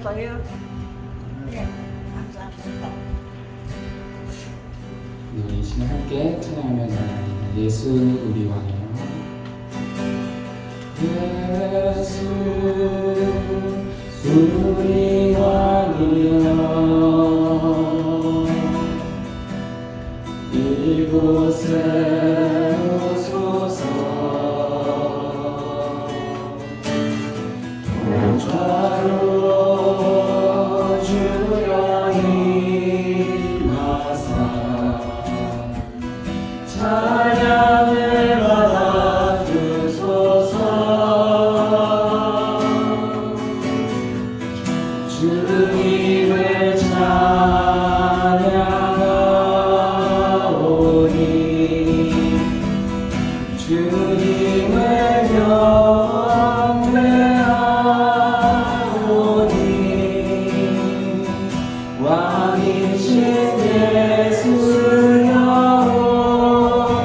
감사해요. 네, 감사합니다. 우리 이 시간 함께 찬양하며 나아가는 예수 우리 왕이여. 예수 우리 왕이여. 이곳에 오소서. 보좌로 주여 임하사 찬양을 받아주소서. 주님을 찬양하오니 주님을 경배하오니 왕이신 예수여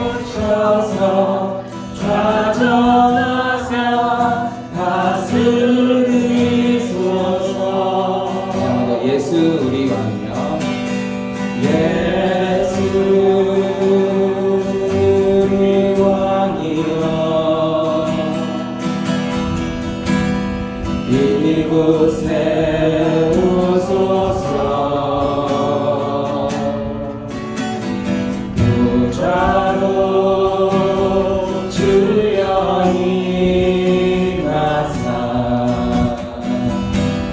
오셔서 좌정하사 다스리소서. 예수 우리 왕이여. 예수 우리 왕이여. 이곳에 오소서. 보좌로 주여 임하사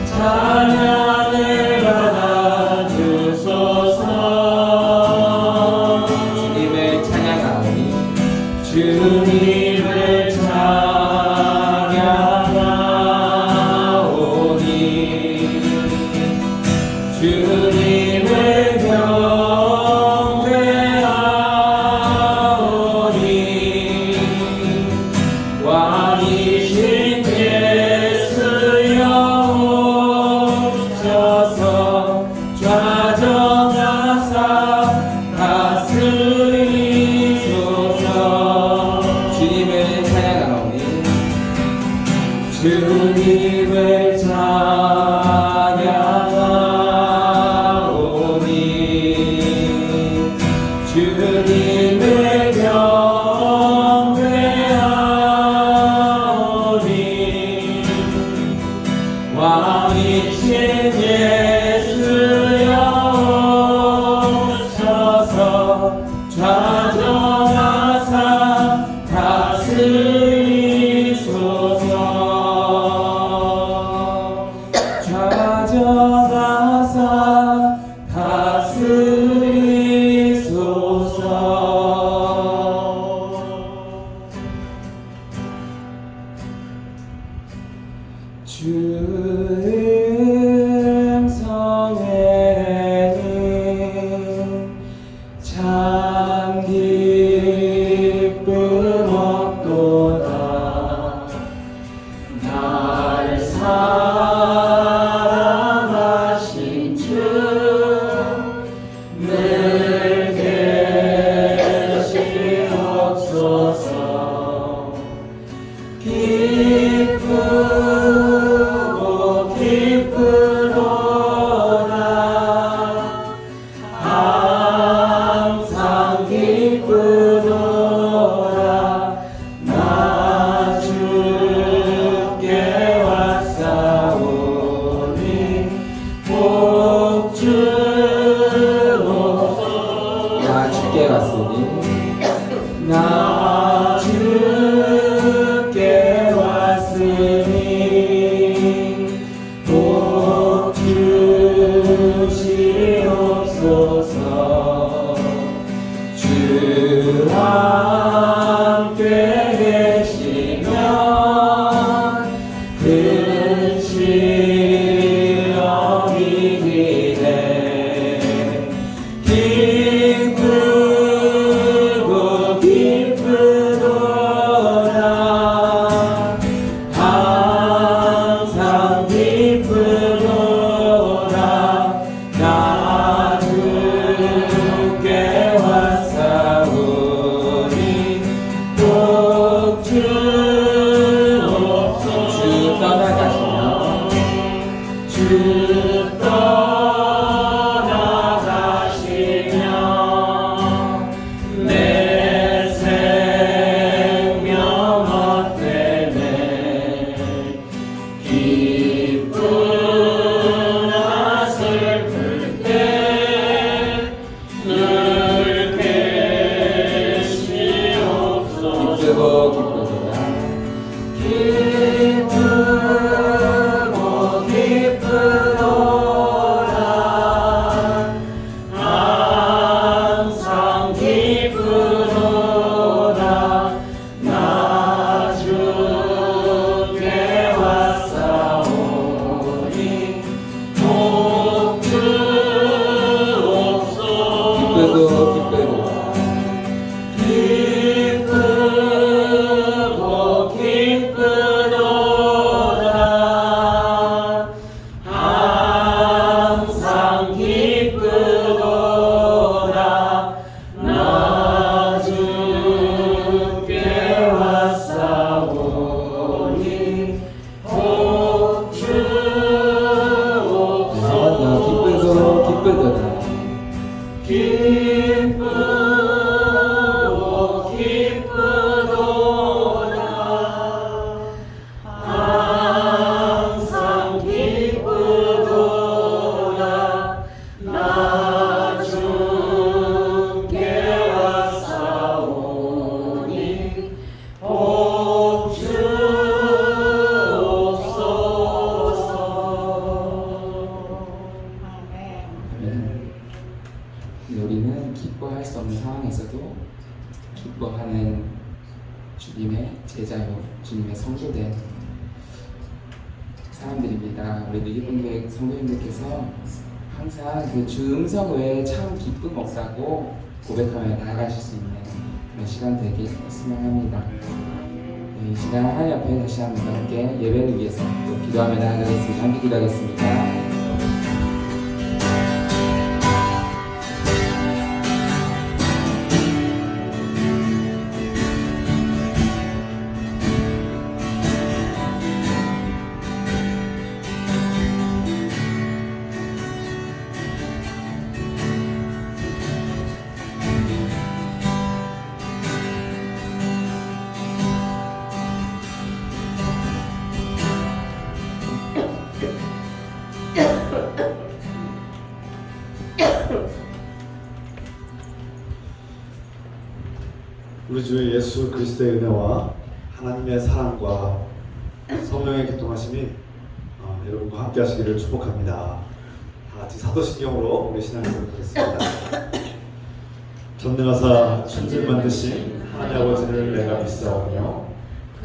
찬양을 받아주소서. 주님을 찬양하오니 주님을 찬양하오니 주님을 경배하오니 왕이신 예수여 오셔서 좌정하사 다스리소서. 주님을 찬양하오니 주님을 찬양하오니 주님을 경배하오니 왕이신 예수여 오셔서 좌정하사 다스리소서. 좌정하사 다스리소서. 주 음성에는 참 기쁨 없도다. 날 사랑하신 주 늘 계시옵소서. 기쁘고 기쁘도다. 항상 기쁘도다. 나 주께 왔사오니 복 주옵소서. 나 주께 왔으니 나 주께 왔으니 복 주시옵소서. 주와 함께 계시면 큰 시험이 기네. 기쁘고 기쁘 주님의 제자요, 주님의 성도된 사람들입니다. 우리 누기분들 성도님들께서 항상 그 주 음성 외에 참 기쁨 없다고 고백하며 나아가실 수 있는 그런 시간 되길 소망합니다. 이 시간 하나님 앞에 다시 한번 함께 예배를 위해서 또 기도하며 나아가겠습니다. 함께 기도하겠습니다. 우리 주 예수 그리스도의 은혜와 하나님의 사랑과 성령의 교통하심이 여러분과 함께 하시기를 축복합니다. 다 같이 사도신경으로 우리 신앙을 고백하겠습니다. 전능하사 천지를 만드신 하나님 아버지를 내가 믿사오며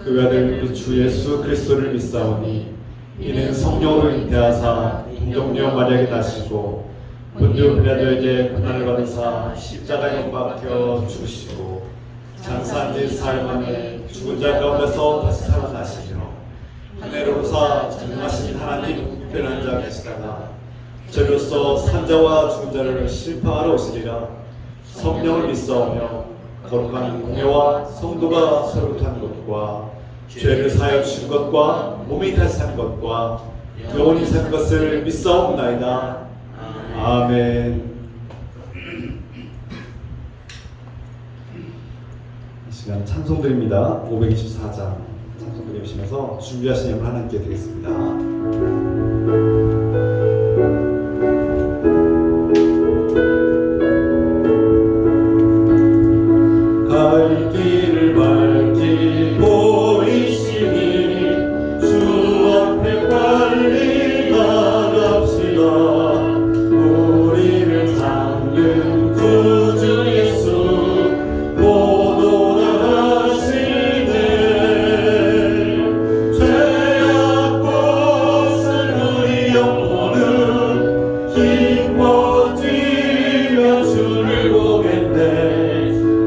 그 외아들 우리 주 예수 그리스도를 믿사오니 이는 성령으로 잉태하사 동정녀 마리아에게 나시고 본디오 빌라도에게 고난을 받으사 십자가에 못 박혀 죽으시고 장사한 지 사흘 만에 죽은 자 가운데서 다시 살아나시며 하늘로사 전능하신 하나님 우편한 자 계시다가 저로서 산자와 죽은 자를 심판하러 오시리라. 성령을 믿사오며 거룩한 공예와 성도가 서로탄 것과 죄를 사하여 주신 것과 몸이 다시 산 것과 영원히 산 것을 믿사옵나이다. 아멘. 이 시간 찬송드립니다. 524장 찬송 드리시면서 준비하신 예물 하나님께 드리겠습니다. 갈 길을 밝히 보이시니 주 앞에 빨리 나갑시다. 우리를 잡는 구주 예수 못 오라하시네. 죄악 벗은 우리 영혼은 기뻐 뛰며 주를 보겠네.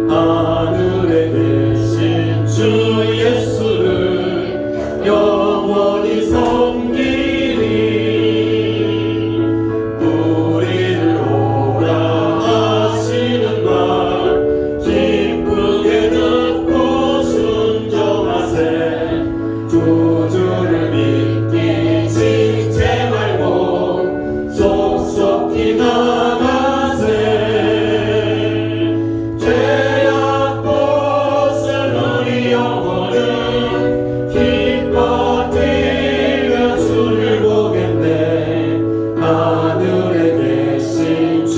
하늘에 계신 주 예수를 영원히 섬기리. 우리를 오라 하시는 말 기쁘게 듣고 순종하세. 구주를 믿기 지체 말고 속속히 나가세. 죄악 벗은 우리 영혼은 기뻐 뛰며 주를 보겠네. 하늘에 계신 주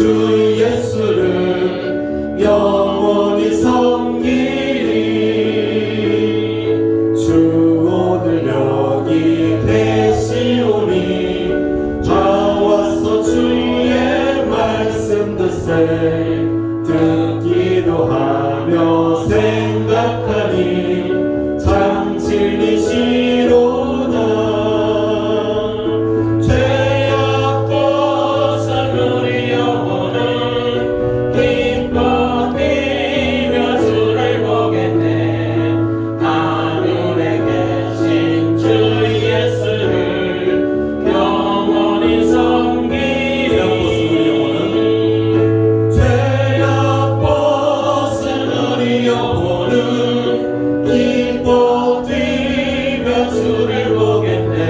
예수를 영원히 섬기리. 주 오늘 여기 계시오니 나와서 주의 말씀 듣세. 듣기도 하며 생각하니 참 진리시로다. 죄악 벗은 우리 영혼은 기뻐 뛰며 주를 보겠네. 하늘에 계신 주 예수를 영원히 섬기리. 죄악 벗은 우리 영혼은 기뻐 뛰며 주를 보겠네.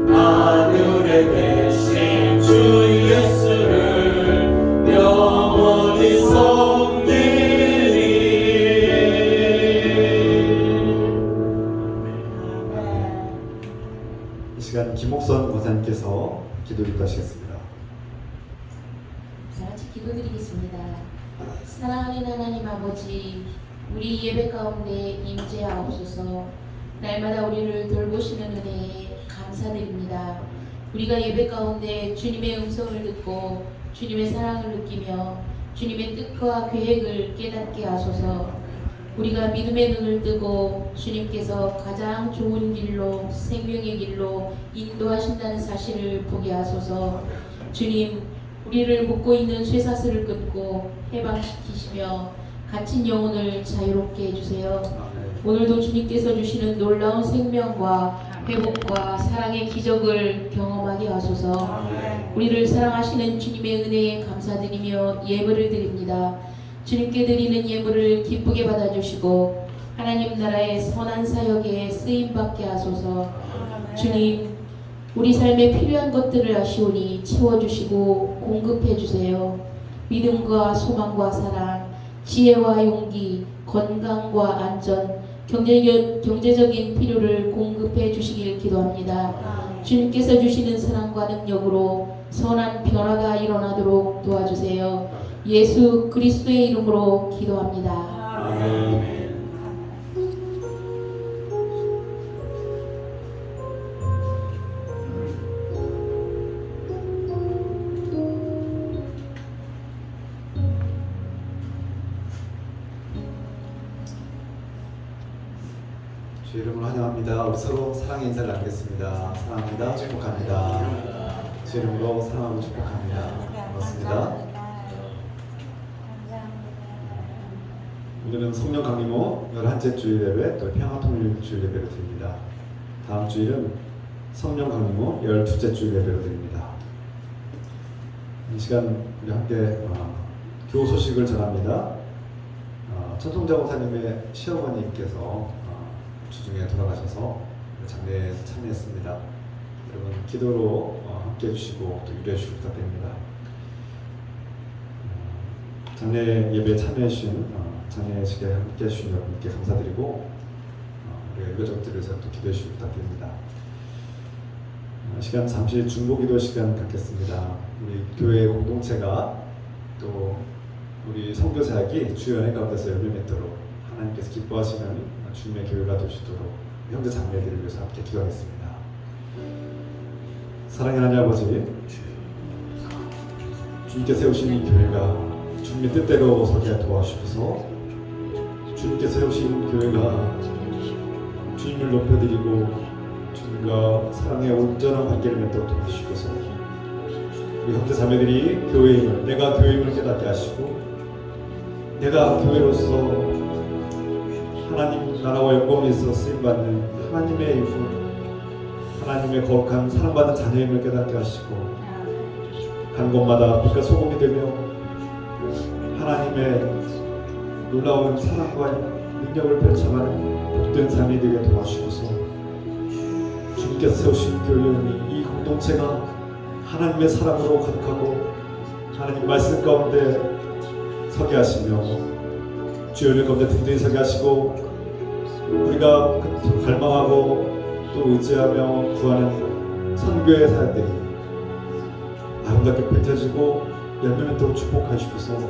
하늘에 계신 주 예수를 영원히 섬기리. 이 시간 김옥선 권사님께서 기도 인도하시겠습니다. 다 같이 기도드리겠습니다. 사랑하는 하나님 아버지, 우리 예배 가운데 임재하옵소서. 날마다 우리를 돌보시는 은혜에 감사드립니다. 우리가 예배 가운데 주님의 음성을 듣고 주님의 사랑을 느끼며 주님의 뜻과 계획을 깨닫게 하소서. 우리가 믿음의 눈을 뜨고 주님께서 가장 좋은 길로 생명의 길로 인도하신다는 사실을 보게 하소서. 주님, 우리를 묶고 있는 쇠사슬을 끊고 해방시키시며 갇힌 영혼을 자유롭게 해주세요. 오늘도 주님께서 주시는 놀라운 생명과 회복과 사랑의 기적을 경험하게 하소서. 우리를 사랑하시는 주님의 은혜에 감사드리며 예물을 드립니다. 주님께 드리는 예물을 기쁘게 받아주시고 하나님 나라의 선한 사역에 쓰임받게 하소서. 주님, 우리 삶에 필요한 것들을 아시오니 채워주시고 공급해주세요. 믿음과 소망과 사랑, 지혜와 용기, 건강과 안전, 경제적인 필요를 공급해 주시길 기도합니다. 주님께서 주시는 사랑과 능력으로 선한 변화가 일어나도록 도와주세요. 예수 그리스도의 이름으로 기도합니다. 아멘. 주 이름으로 환영합니다. 우리 서로 사랑의 인사를 나누겠습니다. 사랑합니다. 축복합니다. 주 이름으로 사랑하고 축복합니다. 반갑습니다. 오늘은 성령 강림호 11째 주일 예배 또 평화통일 주일 예배를 드립니다. 다음 주일은 성령 강림호 12째 주일 예배를 드립니다. 이 시간 우리 함께 교우 소식을 전합니다. 천통자 목사님의 시어머니께서 주중에 돌아가셔서 장례에 참여했습니다. 여러분 기도로 함께 해주시고 또 유래해 주시기 부탁드립니다. 장례 예배에 참여해주신 장례식에 함께 해주신 여러분께 감사드리고 우리 유가족들을 위해서 또 기도해 주시기 부탁드립니다. 시간 잠시 중보기도 시간 갖겠습니다. 우리 교회 공동체가 또 우리 선교사역이 주의 은혜 가운데서 열매 맺도록 하나님께서 기뻐하시는 주님의 교회가 되시도록 형제 자매들을 위해서 함께 기도하겠습니다. 사랑하는 하나님 아버지, 주님께 세우신 이 교회가 주님의 뜻대로 서게 도와주셔서 주님께 세우신 교회가 주님을 높여드리고 주님과 사랑의 온전한 관계를 맺도록 도와주셔서 우리 형제 자매들이 교회임을, 내가 교회임을 깨닫게 하시고 내가 교회로서 하나님 나라와 영광에 있어 쓰임받는 하나님의 일꾼, 하나님의 거룩한 사랑받은 자녀임을 깨닫게 하시고 간 곳마다 빛과 소금이 되며 하나님의 놀라운 사랑과 능력을 펼쳐가는 복된 삶이 되게 도와주셔서 주님께서 세우신 교회니 이 공동체가 하나님의 사랑으로 가득하고 하나님 말씀 가운데 서게 하시며 주의 은혜 가운데 든든히 서게 하시고 우리가 갈망하고 또 의지하며 구하는 선교의 사역들이 아름답게 펼쳐지고 열매 맺도록 축복하시옵소서.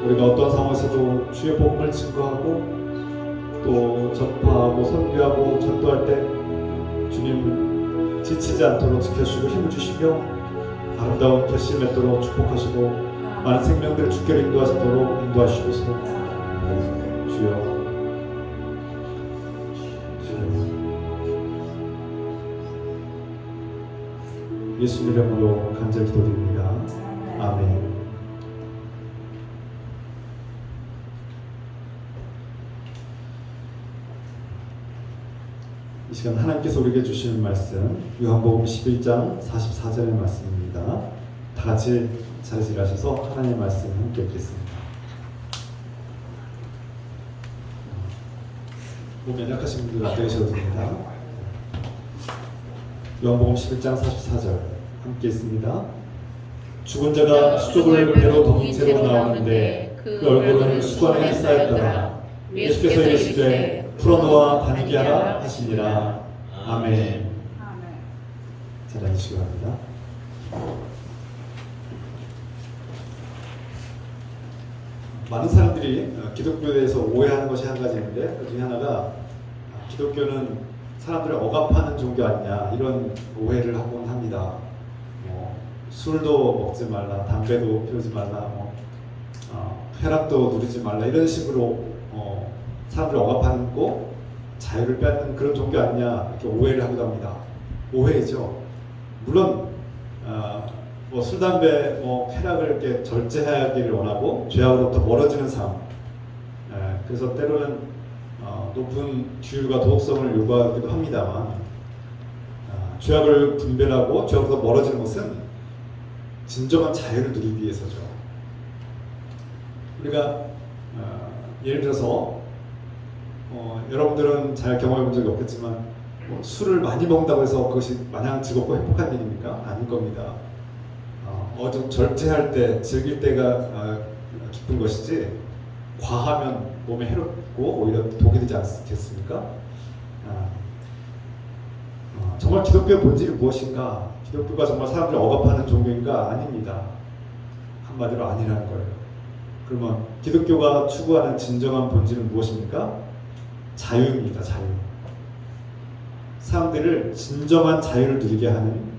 우리가 어떤 상황에서도 주의 복음을 증거하고 또 전파하고 선교하고 전도할 때 주님 지치지 않도록 지켜주시고 힘을 주시며 아름다운 결실 맺도록 축복하시고 많은 생명들을 주께로 인도하시도록 인도하시옵소서. 주여, 예수님 이름으로 간절히 기도드립니다. 아멘. 이 시간 하나님께서 우리에게 주시는 말씀 요한복음 11장 44절의 말씀입니다. 다 같이 자리에 일하셔서 하나님의 말씀 함께 읽겠습니다. 몸이 연약하신 분들 안 되셔도 됩니다. 요한복음 11장 44절 함께 있습니다. 죽은 자가 수족을 배로 덮은 채로 나오는데 그 얼굴은 수건에 쌓였더라. 예수께서 이르시되 풀어놓아 다니게 하라 하시니라. 아멘. 잘 앉으시기 바랍니다. 많은 사람들이 기독교에 대해서 오해하는 것이 한 가지 있는데 그 중에 하나가 기독교는 사람들을 억압하는 종교 아니냐 이런 오해를 하곤 합니다. 술도 먹지 말라, 담배도 피우지 말라, 쾌락도 누리지 말라 이런 식으로 사람들을 억압하고 자유를 빼앗는 그런 종교 아니냐 이렇게 오해를 하기도 합니다. 오해이죠. 물론 뭐 술, 담배, 뭐 쾌락을 이렇게 절제하기를 원하고 죄악으로부터 멀어지는 삶. 그래서 때로는 높은 규율과 도덕성을 요구하기도 합니다만 죄악을 분별하고 죄악으로부터 멀어지는 것은 진정한 자유를 누리기 위해서죠. 우리가 예를 들어서 여러분들은 잘 경험해 본 적이 없겠지만 뭐 술을 많이 먹는다고 해서 그것이 마냥 즐겁고 행복한 일입니까? 아닐 겁니다. 좀 절제할 때, 즐길 때가 기쁜 것이지 과하면 몸에 해롭고 오히려 독이 되지 않겠습니까? 정말 기독교의 본질이 무엇인가? 기독교가 정말 사람들을 억압하는 종교인가? 아닙니다. 한마디로 아니라는 거예요. 그러면 기독교가 추구하는 진정한 본질은 무엇입니까? 자유입니다. 자유. 사람들을 진정한 자유를 누리게 하는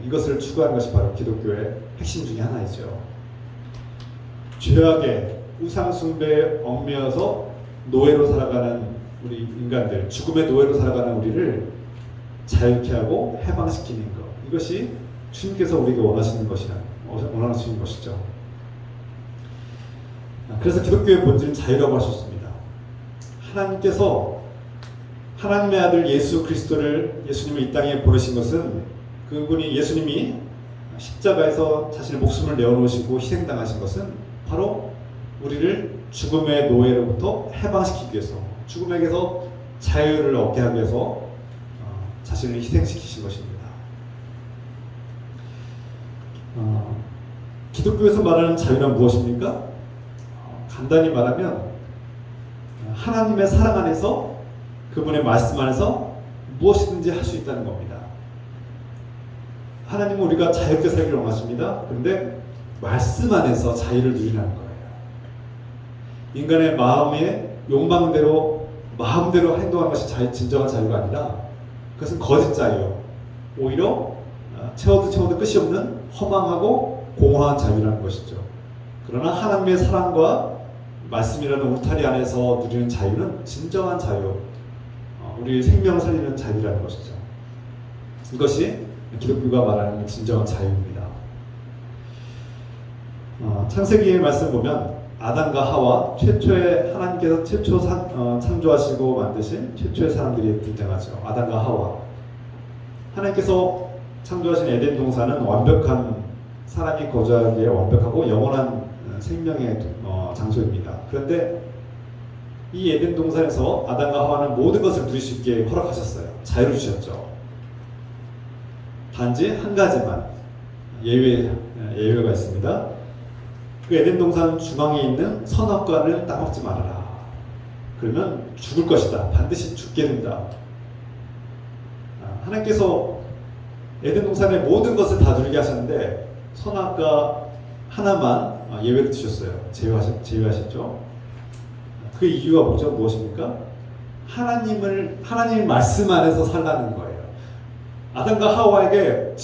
이것을 추구하는 것이 바로 기독교의 핵심 중에 하나이죠. 죄악의 우상 숭배에 얽매여서 노예로 살아가는 우리 인간들, 죽음의 노예로 살아가는 우리를 자유케 하고 해방시키는 것, 이것이 주님께서 우리에게 원하시는 것이죠. 그래서 기독교의 본질은 자유라고 하셨습니다. 하나님께서 하나님의 아들 예수 그리스도를, 예수님을 이 땅에 보내신 것은 예수님이 십자가에서 자신의 목숨을 내어놓으시고 희생당하신 것은 바로 우리를 죽음의 노예로부터 해방시키기 위해서, 죽음에게서 자유를 얻게 하기 위해서 자신을 희생시키신 것입니다. 기독교에서 말하는 자유란 무엇입니까? 간단히 말하면 하나님의 사랑 안에서, 그분의 말씀 안에서 무엇이든지 할 수 있다는 겁니다. 하나님은 우리가 자유롭게 살기를 원하십니다. 그런데 말씀 안에서 자유를 누리라는 거예요. 인간의 마음의 욕망대로 마음대로 행동하는 것이 진정한 자유가 아니라 그것은 거짓 자유, 오히려 채워도 끝이 없는 허망하고 공허한 자유라는 것이죠. 그러나 하나님의 사랑과 말씀이라는 울타리 안에서 누리는 자유는 진정한 자유, 우리 생명을 살리는 자유라는 것이죠. 이것이 기독교가 말하는 진정한 자유입니다. 창세기의 말씀 보면 아담과 하와, 하나님께서 최초 창조하시고 만드신 최초의 사람들이 등장하죠. 아담과 하와. 하나님께서 창조하신 에덴 동산은 완벽한, 사람이 거주하기에 완벽하고 영원한 생명의 장소입니다. 그런데 이 에덴 동산에서 아담과 하와는 모든 것을 누릴 수 있게 허락하셨어요. 자유를 주셨죠. 단지 한 가지만 예외가 있습니다. 그 에덴 동산 중앙에 있는 선악과를 따먹지 말아라. 그러면 죽을 것이다. 반드시 죽게 된다. 하나님께서 에덴 동산의 모든 것을 다 누리게 하셨는데 선악과 하나만 예외로 두셨어요. 제외하셨죠. 그 이유가 무엇입니까? 하나님 말씀 안에서 살라는 거예요. 아담과 하와에게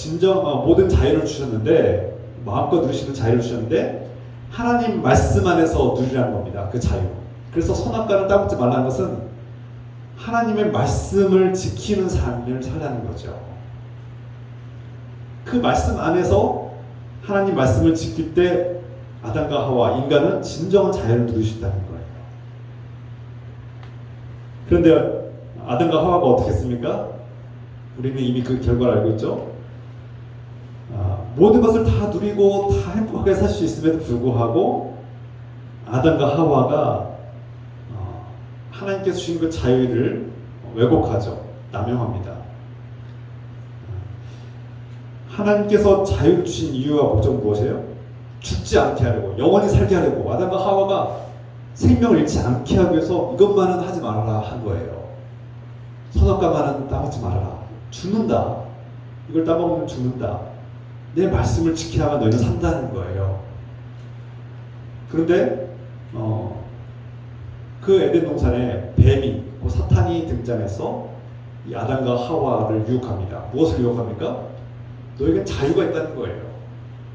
모든 자유를 주셨는데, 마음껏 누리시는 자유를 주셨는데 하나님 말씀 안에서 누리라는 겁니다. 그 자유. 그래서 선악과를 따먹지 말라는 것은 하나님의 말씀을 지키는 삶을 살라는 거죠. 그 말씀 안에서 하나님 말씀을 지킬 때 아담과 하와, 인간은 진정한 자유를 누릴 수 있다는 거예요. 그런데 아담과 하와가 어떻게 했습니까? 우리는 이미 그 결과를 알고 있죠. 모든 것을 다 누리고 다 행복하게 살 수 있음에도 불구하고 아담과 하와가 하나님께서 주신 그 자유를 왜곡하죠. 남용합니다. 하나님께서 자유를 주신 이유와 목적은 무엇이에요? 죽지 않게 하려고, 영원히 살게 하려고, 아담과 하와가 생명을 잃지 않게 하기 위해서 이것만은 하지 말아라 한 거예요. 선악과만은 따먹지 말아라. 죽는다. 이걸 따먹으면 죽는다. 내 말씀을 지키다가 너희는 산다는 거예요. 그런데 그 에덴 동산에 뱀이, 사탄이 등장해서 이 아담과 하와를 유혹합니다. 무엇을 유혹합니까? 너희에겐 자유가 있다는 거예요.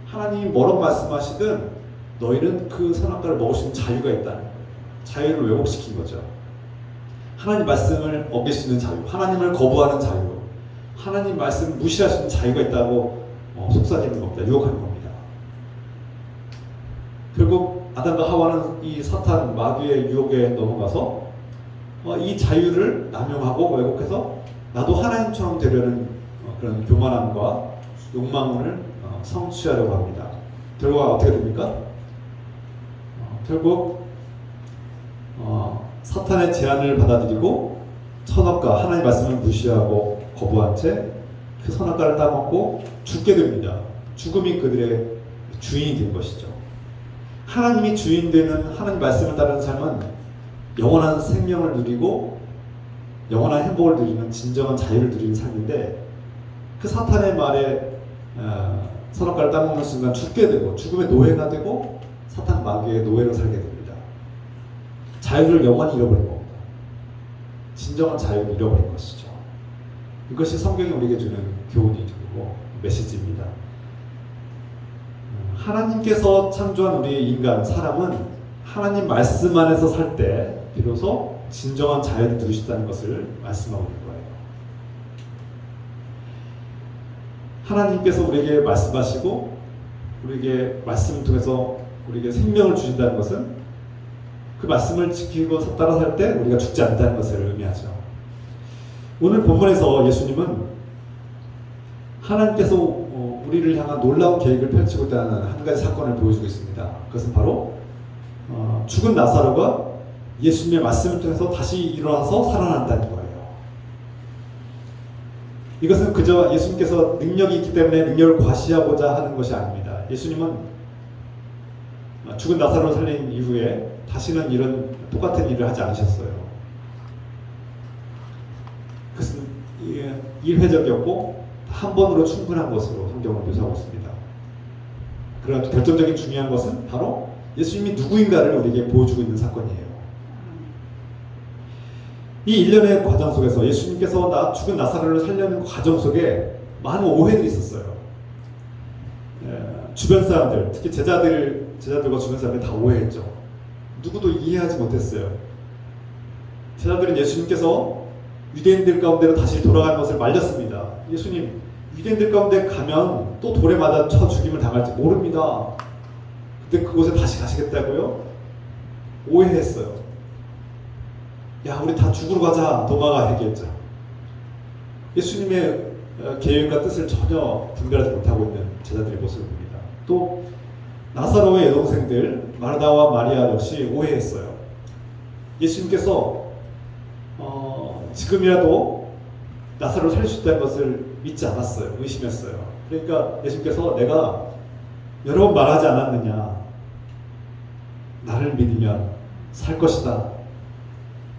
하나님이 뭐라고 말씀하시든 너희는 그 선악과를 먹을 수 있는 자유가 있다는 거예요. 자유를 왜곡시킨 거죠. 하나님 말씀을 어길 수 있는 자유, 하나님을 거부하는 자유, 하나님 말씀 무시할 수 있는 자유가 있다고 속삭이는 겁니다. 유혹하는 겁니다. 결국 아담과 하와는 이 사탄 마귀의 유혹에 넘어가서 이 자유를 남용하고 왜곡해서 나도 하나님처럼 되려는 그런 교만함과 욕망을 성취하려고 합니다. 결과가 어떻게 됩니까? 결국 사탄의 제안을 받아들이고 선악과 하나님의 말씀을 무시하고 거부한 채 그 선악과를 따먹고 죽게 됩니다. 죽음이 그들의 주인이 된 것이죠. 하나님이 주인 되는 하나님 말씀을 따르는 삶은 영원한 생명을 누리고 영원한 행복을 누리는 진정한 자유를 누리는 삶인데 그 사탄의 말에 선악과를 따먹는 순간 죽게 되고 죽음의 노예가 되고 사탄 마귀의 노예로 살게 됩니다. 자유를 영원히 잃어버린 겁니다. 진정한 자유를 잃어버린 것이죠. 이것이 성경이 우리에게 주는 교훈이고 메시지입니다. 하나님께서 창조한 우리 인간, 사람은 하나님 말씀 안에서 살 때 비로소 진정한 자유를 누리셨다는 것을 말씀하고 있는 거예요. 하나님께서 우리에게 말씀하시고 우리에게 말씀을 통해서 우리에게 생명을 주신다는 것은 그 말씀을 지키고 따라 살 때 우리가 죽지 않는다는 것을 의미하죠. 오늘 본문에서 예수님은 하나님께서 우리를 향한 놀라운 계획을 펼치고 있다는 한 가지 사건을 보여주고 있습니다. 그것은 바로 죽은 나사로가 예수님의 말씀을 통해서 다시 일어나서 살아난다는 거예요. 이것은 그저 예수님께서 능력이 있기 때문에 능력을 과시하고자 하는 것이 아닙니다. 예수님은 죽은 나사로를 살린 이후에 다시는 이런 똑같은 일을 하지 않으셨어요. 그것은 일회적이었고 한 번으로 충분한 것으로 성경을 묘사하고 있습니다. 그러나 결정적인 중요한 것은 바로 예수님이 누구인가를 우리에게 보여주고 있는 사건이에요. 이 일련의 과정 속에서 예수님께서 죽은 나사로를 살려는 과정 속에 많은 오해들이 있었어요. 주변 사람들, 특히 제자들과 주변 사람들이 다 오해했죠. 누구도 이해하지 못했어요. 제자들은 예수님께서 유대인들 가운데로 다시 돌아가는 것을 말렸습니다. 예수님, 유대인들 가운데 가면 또 돌에 맞아 쳐 죽임을 당할지 모릅니다. 근데 그곳에 다시 가시겠다고요? 오해했어요. 야, 우리 다 죽으러 가자, 도마가 얘기했죠. 예수님의 계획과 뜻을 전혀 분별하지 못하고 있는 제자들의 모습을 봅니다. 또 나사로의 여동생들 마르다와 마리아 역시 오해했어요. 예수님께서 지금이라도 나사로를 살릴 수 있다는 것을 믿지 않았어요. 의심했어요. 그러니까 예수님께서 내가 여러 번 말하지 않았느냐, 나를 믿으면 살 것이다,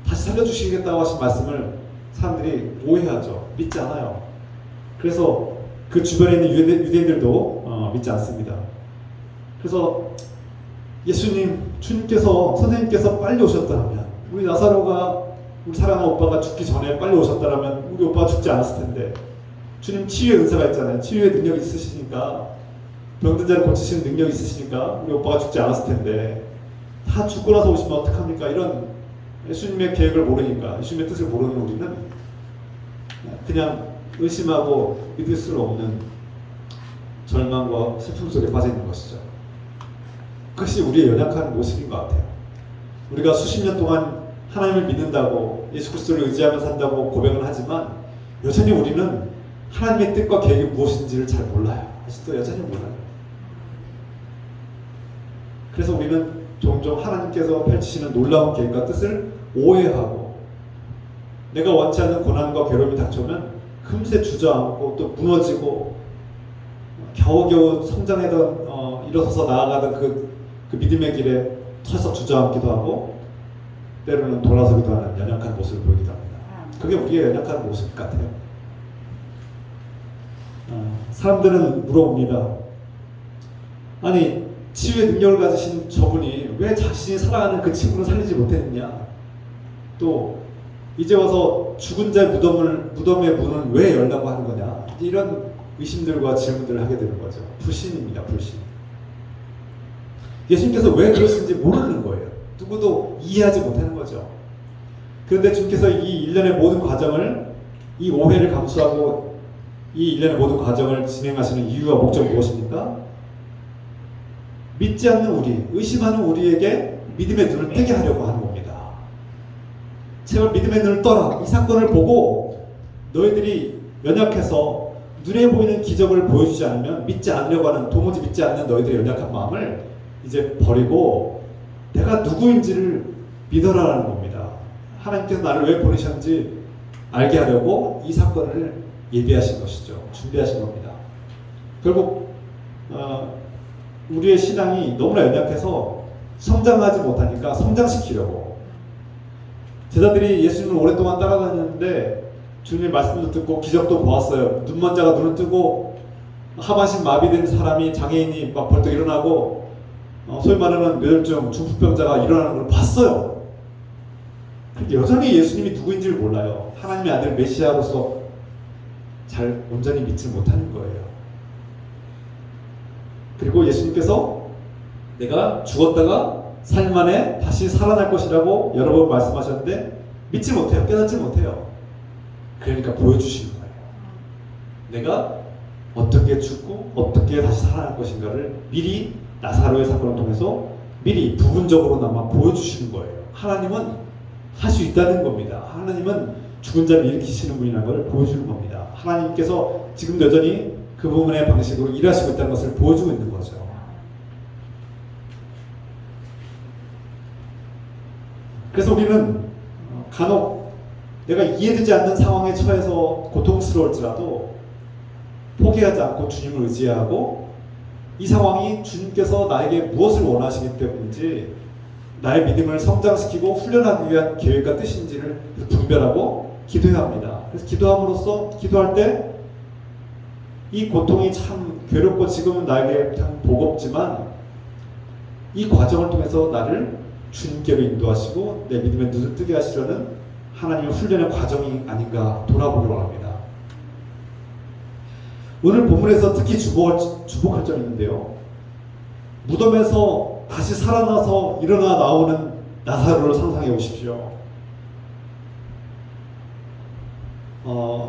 다시 살려주시겠다고 하신 말씀을 사람들이 오해하죠. 믿지 않아요. 그래서 그 주변에 있는 유대인들도 믿지 않습니다. 그래서 주님께서, 선생님께서 빨리 오셨다면, 우리 나사로가, 우리 사랑하는 오빠가 죽기 전에 빨리 오셨다면 우리 오빠가 죽지 않았을 텐데, 주님 치유의 은사가 있잖아요. 치유의 능력이 있으시니까, 병든 자를 고치시는 능력이 있으시니까 우리 오빠가 죽지 않았을 텐데, 다 죽고 나서 오시면 어떡합니까? 이런 예수님의 계획을 모르니까, 예수님의 뜻을 모르는 우리는 그냥 의심하고 믿을 수 없는 절망과 슬픔 속에 빠져 있는 것이죠. 그것이 우리의 연약한 모습인 것 같아요. 우리가 수십 년 동안 하나님을 믿는다고, 예수 그리스도를 의지하며 산다고 고백은 하지만 여전히 우리는 하나님의 뜻과 계획이 무엇인지를 잘 몰라요. 아직도 여전히 몰라요. 그래서 우리는 종종 하나님께서 펼치시는 놀라운 계획과 뜻을 오해하고, 내가 원치 않는 고난과 괴로움이 닥쳐오면 금세 주저앉고 또 무너지고, 겨우겨우 성장하던 일어서서 나아가던 그 믿음의 길에 털썩 주저앉기도 하고, 때로는 돌아서기도 하는 연약한 모습을 보이기도 합니다. 그게 우리의 연약한 모습 같아요. 사람들은 물어봅니다. 아니, 치유의 능력을 가지신 저분이 왜 자신이 살아가는 그 친구를 살리지 못했느냐? 또 이제 와서 죽은 자의 무덤의 문은 왜 열라고 하는 거냐? 이런 의심들과 질문들을 하게 되는 거죠. 불신입니다. 불신. 예수님께서 왜 그러신지 모르는 거예요. 누구도 이해하지 못하는 거죠. 그런데 주님께서 이 일련의 모든 과정을, 이 오해를 감수하고 이 일련의 모든 과정을 진행하시는 이유와 목적이 무엇입니까? 믿지 않는 우리, 의심하는 우리에게 믿음의 눈을 뜨게 하려고 하는 겁니다. 제발 믿음의 눈을 떠라. 이 사건을 보고 너희들이 연약해서 눈에 보이는 기적을 보여주지 않으면 믿지 않으려고 하는, 도무지 믿지 않는 너희들의 연약한 마음을 이제 버리고 내가 누구인지를 믿어라라는 겁니다. 하나님께서 나를 왜 보내셨는지 알게 하려고 이 사건을 예비하신 것이죠. 준비하신 겁니다. 결국 우리의 신앙이 너무나 연약해서 성장하지 못하니까 성장시키려고, 제자들이 예수님을 오랫동안 따라다녔는데 주님의 말씀도 듣고 기적도 보았어요. 눈먼 자가 눈을 뜨고 하반신 마비된 사람이, 장애인이 막 벌떡 일어나고 소위 말하는 뇌졸중 중풍병자가 일어나는 걸 봤어요. 근데 여전히 예수님이 누구인지를 몰라요. 하나님의 아들 메시아로서 잘 온전히 믿지 못하는 거예요. 그리고 예수님께서 내가 죽었다가 3일 만에 다시 살아날 것이라고 여러 번 말씀하셨는데 믿지 못해요. 깨닫지 못해요. 그러니까 보여주시는 거예요. 내가 어떻게 죽고 어떻게 다시 살아날 것인가를 미리 나사로의 사건을 통해서 미리 부분적으로나마 보여주시는 거예요. 하나님은 할 수 있다는 겁니다. 하나님은 죽은 자를 일으키시는 분이라는 걸 보여주는 겁니다. 하나님께서 지금 여전히 그 부분의 방식으로 일하시고 있다는 것을 보여주고 있는 거죠. 그래서 우리는 간혹 내가 이해되지 않는 상황에 처해서 고통스러울지라도 포기하지 않고 주님을 의지하고, 이 상황이 주님께서 나에게 무엇을 원하시기 때문인지, 나의 믿음을 성장시키고 훈련하기 위한 계획과 뜻인지를 분별하고 기도해야 합니다. 그래서 기도함으로써, 기도할 때 이 고통이 참 괴롭고 지금은 나에게 참 버겁지만 이 과정을 통해서 나를 주님께로 인도하시고 내 믿음의 눈을 뜨게 하시려는 하나님의 훈련의 과정이 아닌가 돌아보기로 합니다. 오늘 본문에서 특히 주목할 점이 있는데요. 무덤에서 다시 살아나서 일어나 나오는 나사로를 상상해 보십시오.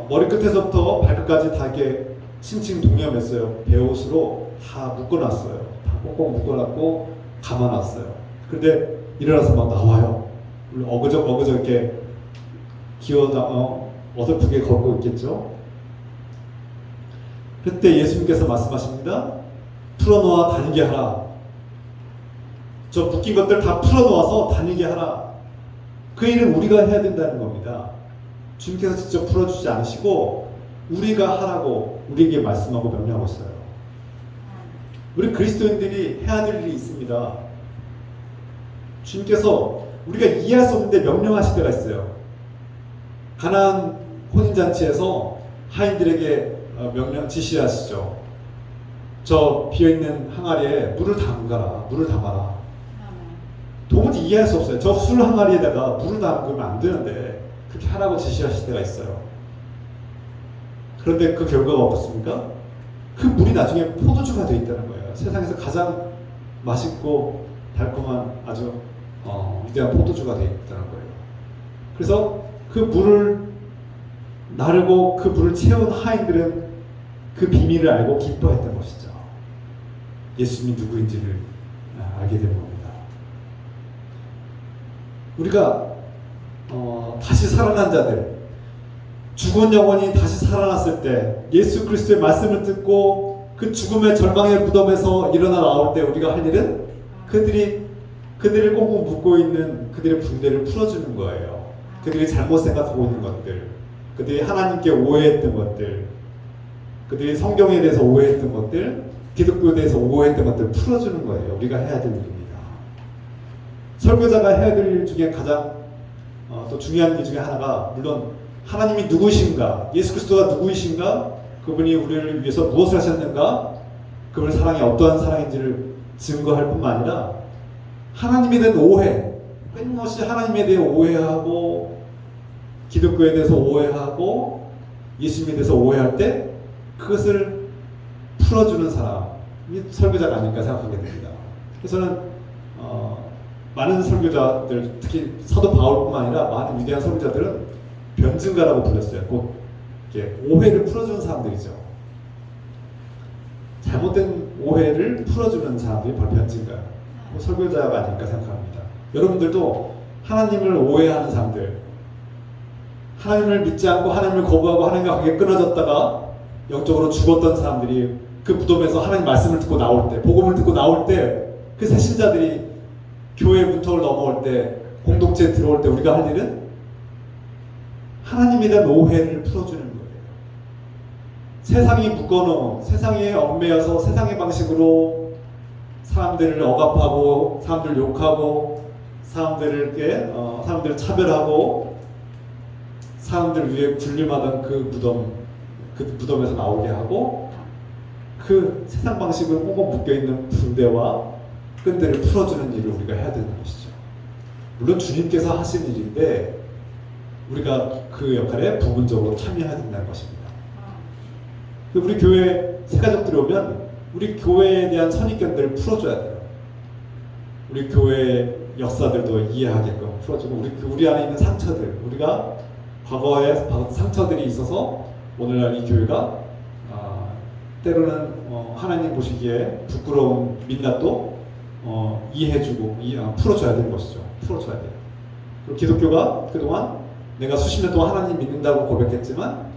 머리끝에서부터 발끝까지 다 이렇게 칭칭 동여맸어요. 베옷으로 다 묶어놨어요. 다 꼭꼭 묶어놨고 감아놨어요. 그런데 일어나서 막 나와요. 물론 어그적 이렇게 어설프게 걷고 있겠죠. 그때 예수님께서 말씀하십니다. 풀어놓아 다니게 하라. 저 묶인 것들 다 풀어놓아서 다니게 하라. 그 일은 우리가 해야 된다는 겁니다. 주님께서 직접 풀어주지 않으시고 우리가 하라고 우리에게 말씀하고 명령하고 있어요. 우리 그리스도인들이 해야 될 일이 있습니다. 주님께서 우리가 이해할 수 없는데 명령하실 때가 있어요. 가나안 혼인잔치에서 하인들에게 지시하시죠. 저 비어있는 항아리에 물을 담아라. 도무지 이해할 수 없어요. 저 술 항아리에다가 물을 담으면 안 되는데 그렇게 하라고 지시하실 때가 있어요. 그런데 그 결과가 어떻습니까? 그 물이 나중에 포도주가 되어 있다는 거예요. 세상에서 가장 맛있고 달콤한 아주 위대한 포도주가 되어 있다는 거예요. 그래서 그 물을 나르고 그 물을 채운 하인들은 그 비밀을 알고 기뻐했던 것이죠. 예수님이 누구인지를 알게 된 겁니다. 우리가 다시 살아난 자들, 죽은 영혼이 다시 살아났을 때 예수 그리스도의 말씀을 듣고 그 죽음의 절망의 무덤에서 일어나 나올 때 우리가 할 일은 그들을 꽁꽁 묶고 있는 그들의 붕대를 풀어주는 거예요. 그들이 잘못 생각하고 있는 것들, 그들이 하나님께 오해했던 것들, 그들이 성경에 대해서 오해했던 것들, 기독교에 대해서 오해했던 것들을 풀어주는 거예요. 우리가 해야 될 일입니다. 설교자가 해야 될 일 중에 가장 또 중요한 일 중에 하나가, 물론 하나님이 누구신가, 예수 그리스도가 누구이신가, 그분이 우리를 위해서 무엇을 하셨는가, 그분의 사랑이 어떠한 사랑인지를 증거할 뿐만 아니라 하나님에 대한 오해, 끊임없이 하나님에 대해 오해하고 기독교에 대해서 오해하고 예수님에 대해서 오해할 때 그것을 풀어주는 사람이 설교자가 아닐까 생각하게 됩니다. 그래서 저는 많은 설교자들, 특히 사도 바울뿐만 아니라 많은 위대한 설교자들은 변증가라고 불렸어요. 곧 이렇게 오해를 풀어주는 사람들이죠. 잘못된 오해를 풀어주는 사람들이 바로 변증가예요. 설교자가 아닐까 생각합니다. 여러분들도 하나님을 오해하는 사람들, 하나님을 믿지 않고 하나님을 거부하고 하나님과 관계 끊어졌다가 영적으로 죽었던 사람들이 그 무덤에서 하나님 말씀을 듣고 나올 때, 복음을 듣고 나올 때, 그 새신자들이 교회 문턱을 넘어올 때, 공동체에 들어올 때 우리가 할 일은 하나님에 대한 오해를 풀어주는 거예요. 세상이 묶어놓은, 세상에 얽매여서 세상의 방식으로 사람들을 억압하고, 사람들을 욕하고, 사람들을 차별하고, 사람들 위에 군림하던 그 무덤에서 나오게 하고, 그 세상 방식으로 꽁꽁 묶여있는 붕대와 끈들을 풀어주는 일을 우리가 해야 되는 것이죠. 물론 주님께서 하신 일인데 우리가 그 역할에 부분적으로 참여해야 된다는 것입니다. 우리 교회 새가족들이 오면 우리 교회에 대한 선입견들을 풀어줘야 돼요. 우리 교회 역사들도 이해하게끔 풀어주고, 우리 안에 있는 상처들, 우리가 과거에 받은 상처들이 있어서 오늘날 이 교회가 때로는 하나님 보시기에 부끄러운 민낯도 이해해주고 풀어줘야 되는 것이죠. 풀어줘야 돼요. 그리고 기독교가 그동안 내가 수십 년 동안 하나님 믿는다고 고백했지만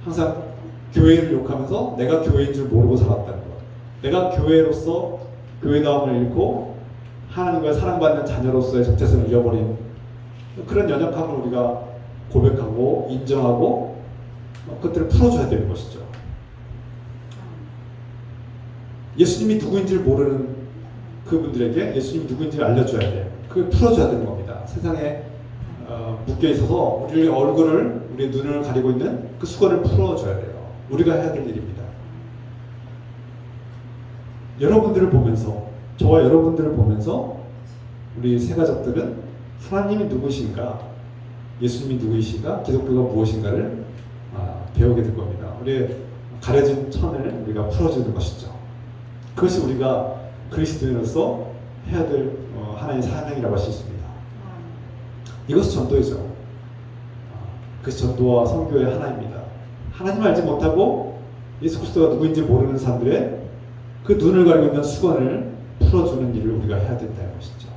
항상 교회를 욕하면서 내가 교회인 줄 모르고 살았다는 것. 내가 교회로서 교회다움을 잃고 하나님과 사랑받는 자녀로서의 정체성을 잃어버린 그런 연약함을 우리가 고백하고 인정하고 그것들을 풀어줘야 되는 것이죠. 예수님이 누구인지를 모르는 그분들에게 예수님이 누구인지를 알려줘야 돼요. 그걸 풀어줘야 되는 겁니다. 세상에 묶여 있어서 우리의 얼굴을, 우리의 눈을 가리고 있는 그 수건을 풀어줘야 돼요. 우리가 해야 될 일입니다. 여러분들을 보면서, 저와 여러분들을 보면서 우리 새가족들은 하나님이 누구신가, 예수님이 누구이신가, 기독교가 무엇인가를 배우게 될 겁니다. 우리의 가려진 천을 우리가 풀어주는 것이죠. 그것이 우리가 그리스도인으로서 해야 될 하나님의 사명이라고 할 수 있습니다. 이것이 전도이죠. 그것이 전도와 선교의 하나입니다. 하나님을 알지 못하고 예수 그리스도가 누구인지 모르는 사람들의 그 눈을 가리고 있는 수건을 풀어주는 일을 우리가 해야 된다는 것이죠.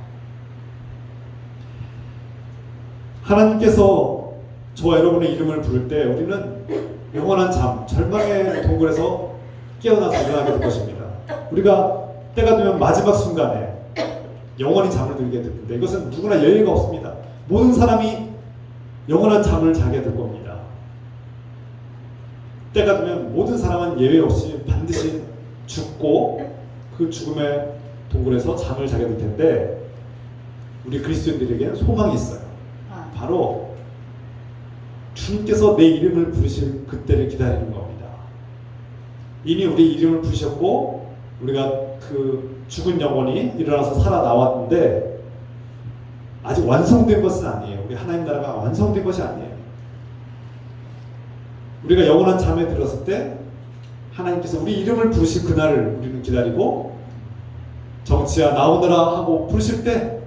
하나님께서 저와 여러분의 이름을 부를 때 우리는 영원한 잠, 절망의 동굴에서 깨어나서 일어나게 될 것입니다. 우리가 때가 되면 마지막 순간에 영원히 잠을 들게 될 텐데 이것은 누구나 예외가 없습니다. 모든 사람이 영원한 잠을 자게 될 겁니다. 때가 되면 모든 사람은 예외 없이 반드시 죽고 그 죽음의 동굴에서 잠을 자게 될 텐데 우리 그리스도인들에게는 소망이 있어요. 바로 주님께서 내 이름을 부르실 그때를 기다리는 겁니다. 이미 우리 이름을 부르셨고 우리가 그 죽은 영혼이 일어나서 살아나왔는데 아직 완성된 것은 아니에요. 우리 하나님 나라가 완성된 것이 아니에요. 우리가 영원한 잠에 들었을 때 하나님께서 우리 이름을 부르실 그날을 우리는 기다리고 정치야 나오너라 하고 부르실 때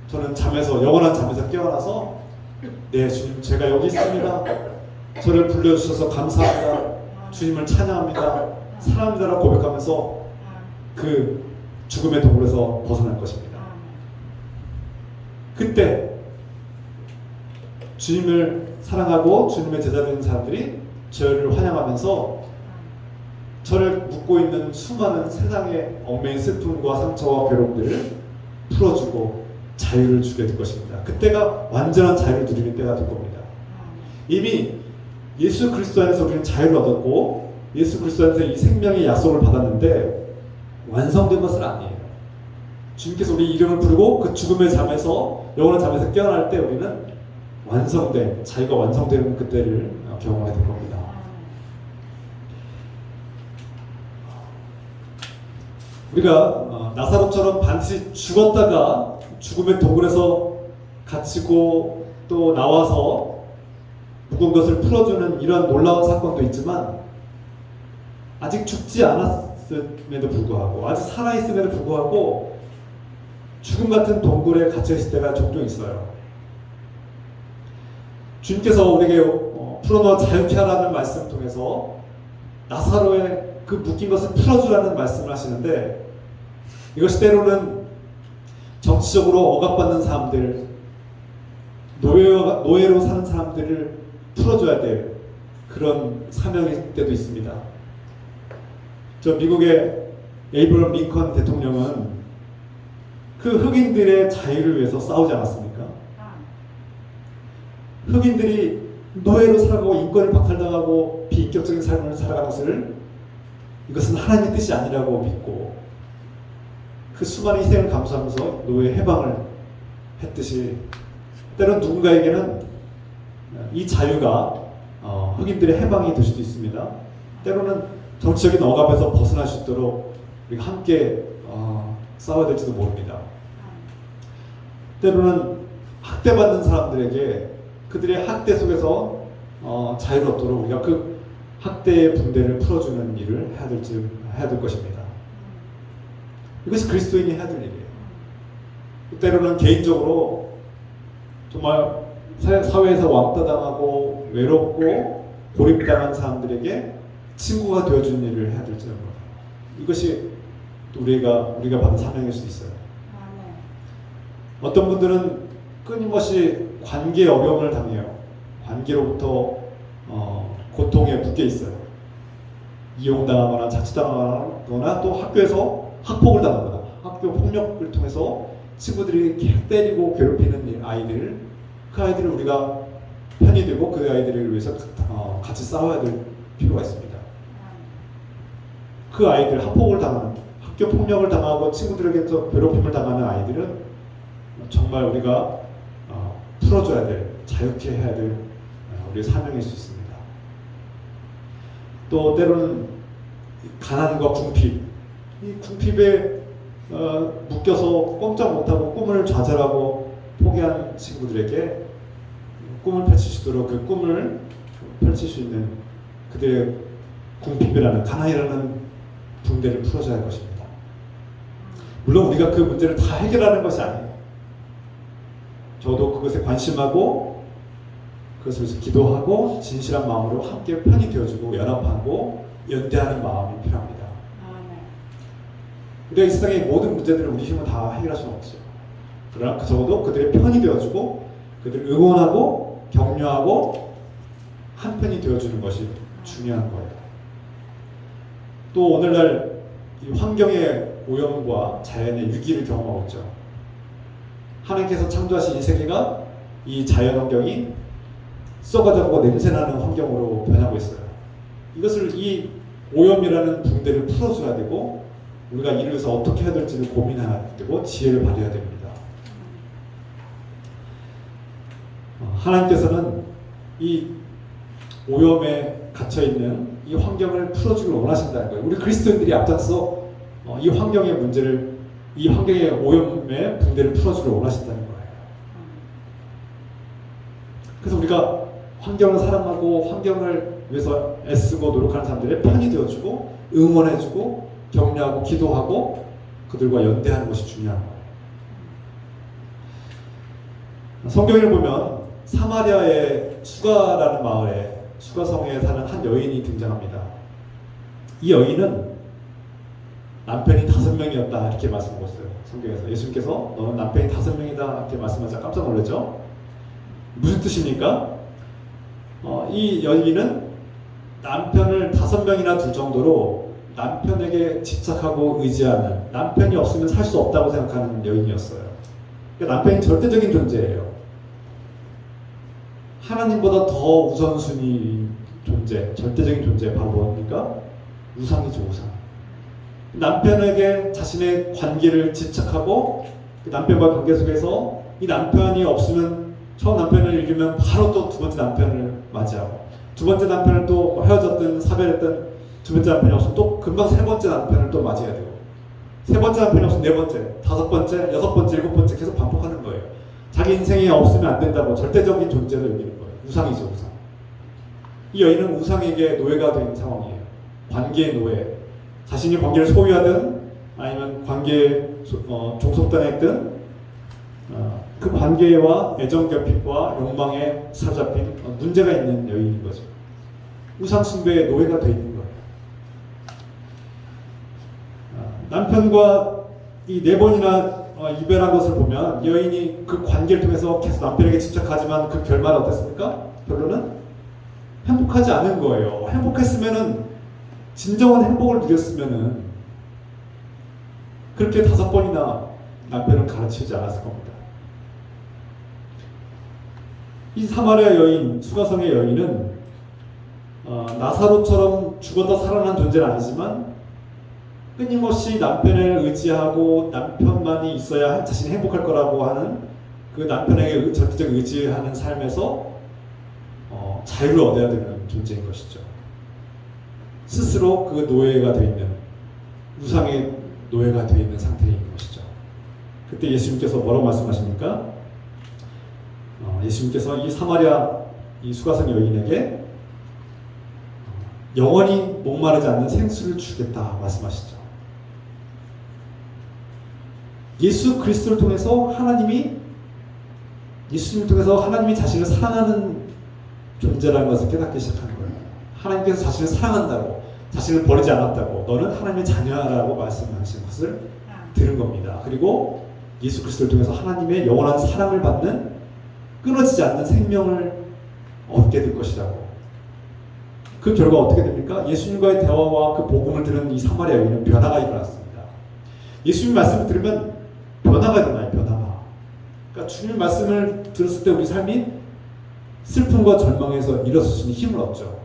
저는 잠에서 영원한 잠에서 깨어나서 네 주님 제가 여기 있습니다. 저를 불러주셔서 감사합니다. 주님을 찬양합니다. 사랑합니다라고 고백하면서 그 죽음의 동굴에서 벗어날 것입니다. 그때 주님을 사랑하고 주님의 제자 되는 사람들이 저를 환영하면서 저를 묶고 있는 수많은 세상의 얽매인 슬픔과 상처와 괴로움들을 풀어주고 자유를 주게 될 것입니다. 그때가 완전한 자유를 누리는 때가 될 겁니다. 이미 예수 그리스도 안에서 우리는 자유를 얻었고 예수 그리스도 안에서 이 생명의 약속을 받았는데 완성된 것은 아니에요. 주님께서 우리 이름을 부르고 그 죽음의 잠에서 영원한 잠에서 깨어날 때 우리는 완성된 자유가 완성되는 그때를 경험하게 될 겁니다. 우리가 나사로처럼 반드시 죽었다가 죽음의 동굴에서 갇히고 또 나와서 묵은 것을 풀어주는 이러한 놀라운 사건도 있지만 아직 죽지 않았음에도 불구하고 아직 살아있음에도 불구하고 죽음 같은 동굴에 갇혀 있을 때가 종종 있어요. 주님께서 우리에게 풀어놓아 자유케 하라는 말씀을 통해서 나사로의 그 묶인 것을 풀어주라는 말씀을 하시는데, 이것이 때로는 정치적으로 억압받는 사람들, 노예로 사는 사람들을 풀어줘야 될 그런 사명일 때도 있습니다. 저 미국의 에이브럼 링컨 대통령은 그 흑인들의 자유를 위해서 싸우지 않았습니까? 흑인들이 노예로 살아가고 인권을 박탈당하고 비인격적인 삶을 살아가는 것을, 이것은 하나님의 뜻이 아니라고 믿고 그 수많은 희생을 감수하면서 노예 해방을 했듯이, 때론 누군가에게는 이 자유가 흑인들의 해방이 될 수도 있습니다. 때로는 정치적인 억압에서 벗어날 수 있도록 우리가 함께 싸워야 될지도 모릅니다. 때로는 학대받는 사람들에게 그들의 학대 속에서 자유를 얻도록 우리가 그 학대의 분대를 풀어주는 일을 해야 될 것입니다. 이것이 그리스도인이 해야 될 일이에요. 때로는 개인적으로 정말 사회에서 왕따당하고 외롭고 고립당한 사람들에게 친구가 되어주는 일을 해야 될지 모릅니다. 이것이 우리가 받은 사명일 수도 있어요. 어떤 분들은 끊임없이 관계에 어려움을 당해요. 관계로부터 고통에 묶여 있어요. 이용당하거나 자칫당하거나 또 학교에서 학폭을 당하거나 학교 폭력을 통해서 친구들이 계속 때리고 괴롭히는 아이들, 그 아이들을 우리가 편이 되고 그 아이들을 위해서 같이 싸워야 될 필요가 있습니다. 그 아이들, 학폭을 당하는, 학교 폭력을 당하고 친구들에게서 괴롭힘을 당하는 아이들은 정말 우리가 풀어줘야 될, 자유케 해야 될 우리의 사명일 수 있습니다. 또 때로는 가난과 궁핍, 이 궁핍에 묶여서 꼼짝 못하고 꿈을 좌절하고 포기한 친구들에게 꿈을 펼칠 수 있도록 그 꿈을 펼칠 수 있는 그들의 궁핍이라는, 가난이라는 붕대를 풀어줘야 할 것입니다. 물론 우리가 그 문제를 다 해결하는 것이 아니에요. 저도 그것에 관심하고 그것을 위해서 기도하고 진실한 마음으로 함께 편이 되어주고 연합하고 연대하는 마음이 필요합니다. 우리가 이 세상의 모든 문제들을 우리 힘으로 다 해결할 수는 없죠. 그러나 적어도 그들의 편이 되어주고 그들을 응원하고 격려하고 한편이 되어주는 것이 중요한 거예요. 또 오늘날 이 환경의 오염과 자연의 위기를 경험하고 있죠. 하나님께서 창조하신 이 세계가, 이 자연환경이 썩어져가고 냄새나는 환경으로 변하고 있어요. 이것을, 이 오염이라는 붕대를 풀어줘야 되고 우리가 이를 위해서 어떻게 해야 될지를 고민해야 되고 지혜를 발휘해야 됩니다. 하나님께서는 이 오염에 갇혀있는 이 환경을 풀어주길 원하신다는 거예요. 우리 그리스도인들이 앞장서 이 환경의 문제를, 이 환경의 오염의 붕대를 풀어주길 원하신다는 거예요. 그래서 우리가 환경을 사랑하고 환경을 위해서 애쓰고 노력하는 사람들의 편이 되어주고 응원해주고 격려하고 기도하고 그들과 연대하는 것이 중요한 거예요. 성경을 보면 사마리아의 수가라는 마을에, 수가성에 사는 한 여인이 등장합니다. 이 여인은 남편이 5명이었다 이렇게 말씀하고 있어요. 성경에서 예수님께서 너는 남편이 5명이다 이렇게 말씀하자 깜짝 놀랐죠. 무슨 뜻입니까? 이 여인은 남편을 5명이나 둘 정도로 남편에게 집착하고 의지하는, 남편이 없으면 살 수 없다고 생각하는 여인이었어요. 그러니까 남편이 절대적인 존재예요. 하나님보다 더 우선순위인 존재, 절대적인 존재, 바로 뭡니까? 우상이죠, 우상. 남편에게 자신의 관계를 집착하고 그 남편과 관계 속에서 이 남편이 없으면, 처음 남편을 잃으면 바로 또 두 번째 남편을 맞이하고, 두 번째 남편을 또 헤어졌든 사별했든 두 번째 남편이 없으면 또 금방 세 번째 남편을 또 맞이해야 되고, 세 번째 남편이 없으면 네 번째, 5번째, 6번째, 7번째 계속 반복하는 거예요. 자기 인생에 없으면 안 된다고 절대적인 존재로 여기는 거예요. 우상이죠, 우상. 이 여인은 우상에게 노예가 된 상황이에요. 관계의 노예. 자신이 관계를 소유하든 아니면 관계에 종속당했던 그 관계와 애정결핍과 욕망에 사로잡힌 문제가 있는 여인인 거죠. 우상숭배의 노예가 돼 있는 거예요. 남편과 이 4번이나 이별한 것을 보면 여인이 그 관계를 통해서 계속 남편에게 집착하지만 그 결말은 어땠습니까? 결론은 행복하지 않은 거예요. 행복했으면은, 진정한 행복을 누렸으면은 그렇게 5번이나 남편을 가르치지 않았을 겁니다. 이 사마리아 여인, 수가성의 여인은 나사로처럼 죽었다 살아난 존재는 아니지만 끊임없이 남편을 의지하고 남편만이 있어야 자신이 행복할 거라고 하는 그 남편에게 절대적 의지하는 삶에서 자유를 얻어야 되는 존재인 것이죠. 스스로 그 노예가 되어 있는, 우상의 노예가 되어 있는 상태인 것이죠. 그때 예수님께서 뭐라고 말씀하십니까? 예수님께서 이 사마리아 이 수가성 여인에게 영원히 목마르지 않는 생수를 주겠다 말씀하시죠. 예수 그리스도를 통해서 예수님을 통해서 하나님이 자신을 사랑하는 존재라는 것을 깨닫기 시작한 거예요. 하나님께서 자신을 사랑한다고, 자신을 버리지 않았다고, 너는 하나님의 자녀라고 말씀하신 것을 들은 겁니다. 그리고 예수 그리스도를 통해서 하나님의 영원한 사랑을 받는, 끊어지지 않는 생명을 얻게 될 것이라고. 그 결과 어떻게 됩니까? 예수님과의 대화와 그 복음을 들은 이 사마리아 여인은 변화가 일어났습니다. 예수님 말씀을 들으면 변화가 일어나요. 변화가. 그러니까 주님 말씀을 들었을 때 우리 삶이 슬픔과 절망에서 일어설 수 있는 힘을 얻죠.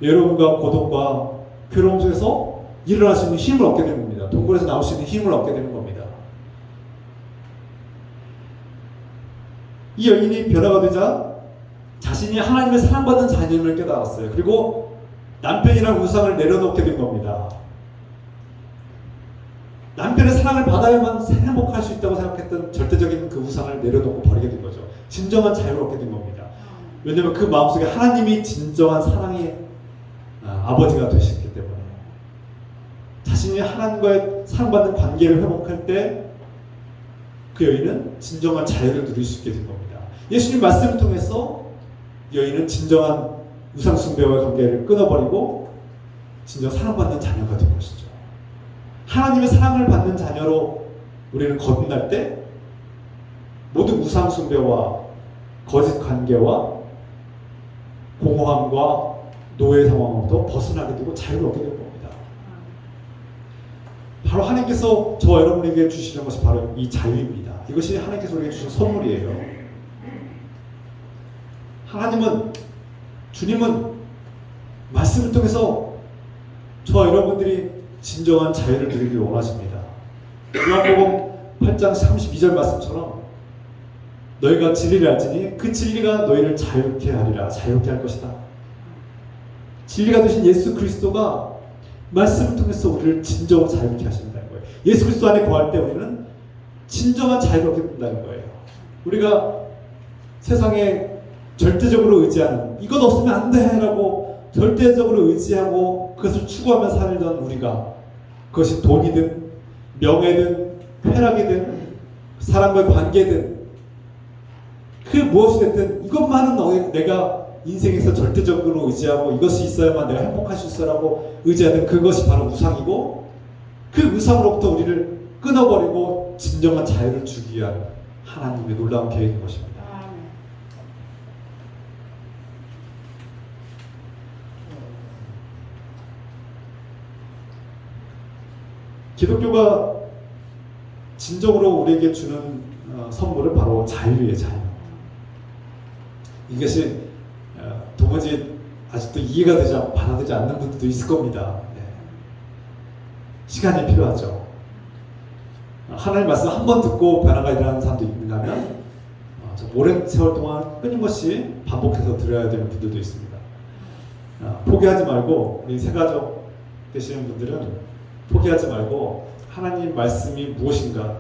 외로움과 고독과 괴로움 속에서 일어날 수 있는 힘을 얻게 되는 겁니다. 동굴에서 나올 수 있는 힘을 얻게 되는 겁니다. 이 여인이 변화가 되자 자신이 하나님의 사랑받는 자녀임을 깨달았어요. 그리고 남편이란 우상을 내려놓게 된 겁니다. 남편의 사랑을 받아야만 행복할 수 있다고 생각했던 절대적인 그 우상을 내려놓고 버리게 된 거죠. 진정한 자유를 얻게 된 겁니다. 왜냐하면 그 마음속에 하나님이 진정한 사랑의 아버지가 되셨기 때문에, 자신이 하나님과의 사랑받는 관계를 회복할 때 그 여인은 진정한 자유를 누릴 수 있게 된 겁니다. 예수님 말씀을 통해서 여인은 진정한 우상 숭배와의 관계를 끊어버리고 진정 사랑받는 자녀가 된 것이죠. 하나님의 사랑을 받는 자녀로 우리는 거듭날 때 모든 우상 숭배와 거짓 관계와 공허함과 노예 상황으로부터 벗어나게 되고 자유를 얻게 될 겁니다. 바로 하나님께서 저와 여러분에게 주시는 것이 바로 이 자유입니다. 이것이 하나님께서 우리에게 주신 선물이에요. 주님은 말씀을 통해서 저와 여러분들이 진정한 자유를 누리길 원하십니다. 요한복음 8장 32절 말씀처럼 너희가 진리를 알지니 그 진리가 너희를 자유케 하리라. 자유케 할 것이다. 진리가 되신 예수 그리스도가 말씀을 통해서 우리를 진정으로 자유케 하신다는 거예요. 예수 그리스도 안에 거할 때 우리는 진정한 자유를 얻게 된다는 거예요. 우리가 세상에 절대적으로 의지하는, 이것 없으면 안 돼 라고 절대적으로 의지하고 그것을 추구하며 살던 우리가, 그것이 돈이든 명예든 쾌락이든 사람과의 관계든 그 무엇이 됐든 이것만은 내가 인생에서 절대적으로 의지하고 이것이 있어야만 내가 행복할 수 있어라고 의지하는 그것이 바로 우상이고, 그 우상으로부터 우리를 끊어버리고 진정한 자유를 주기 위한 하나님의 놀라운 계획인 것입니다. 기독교가 진정으로 우리에게 주는 선물은 바로 자유의 자유. 이것이 도무지 아직도 이해가 되지 않고 받아들이지 않는 분들도 있을 겁니다. 네. 시간이 필요하죠. 하나님 말씀 한 번 듣고 변화가 일어나는 사람도 있는가 하면 오랜 세월 동안 끊임없이 반복해서 들어야 되는 분들도 있습니다. 포기하지 말고, 우리 새가족 되시는 분들은 포기하지 말고 하나님 말씀이 무엇인가,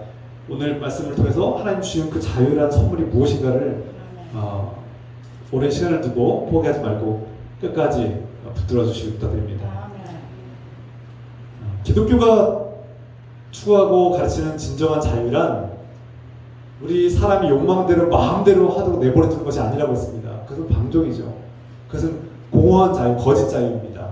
오늘 말씀을 통해서 하나님 주신 그 자유라는 선물이 무엇인가를 오랜 시간을 두고 포기하지 말고 끝까지 붙들어 주시기 부탁드립니다. 기독교가 추구하고 가르치는 진정한 자유란 우리 사람이 욕망대로 마음대로 하도록 내버려 두는 것이 아니라고 했습니다. 그것은 방종이죠. 그것은 공허한 자유, 거짓 자유입니다.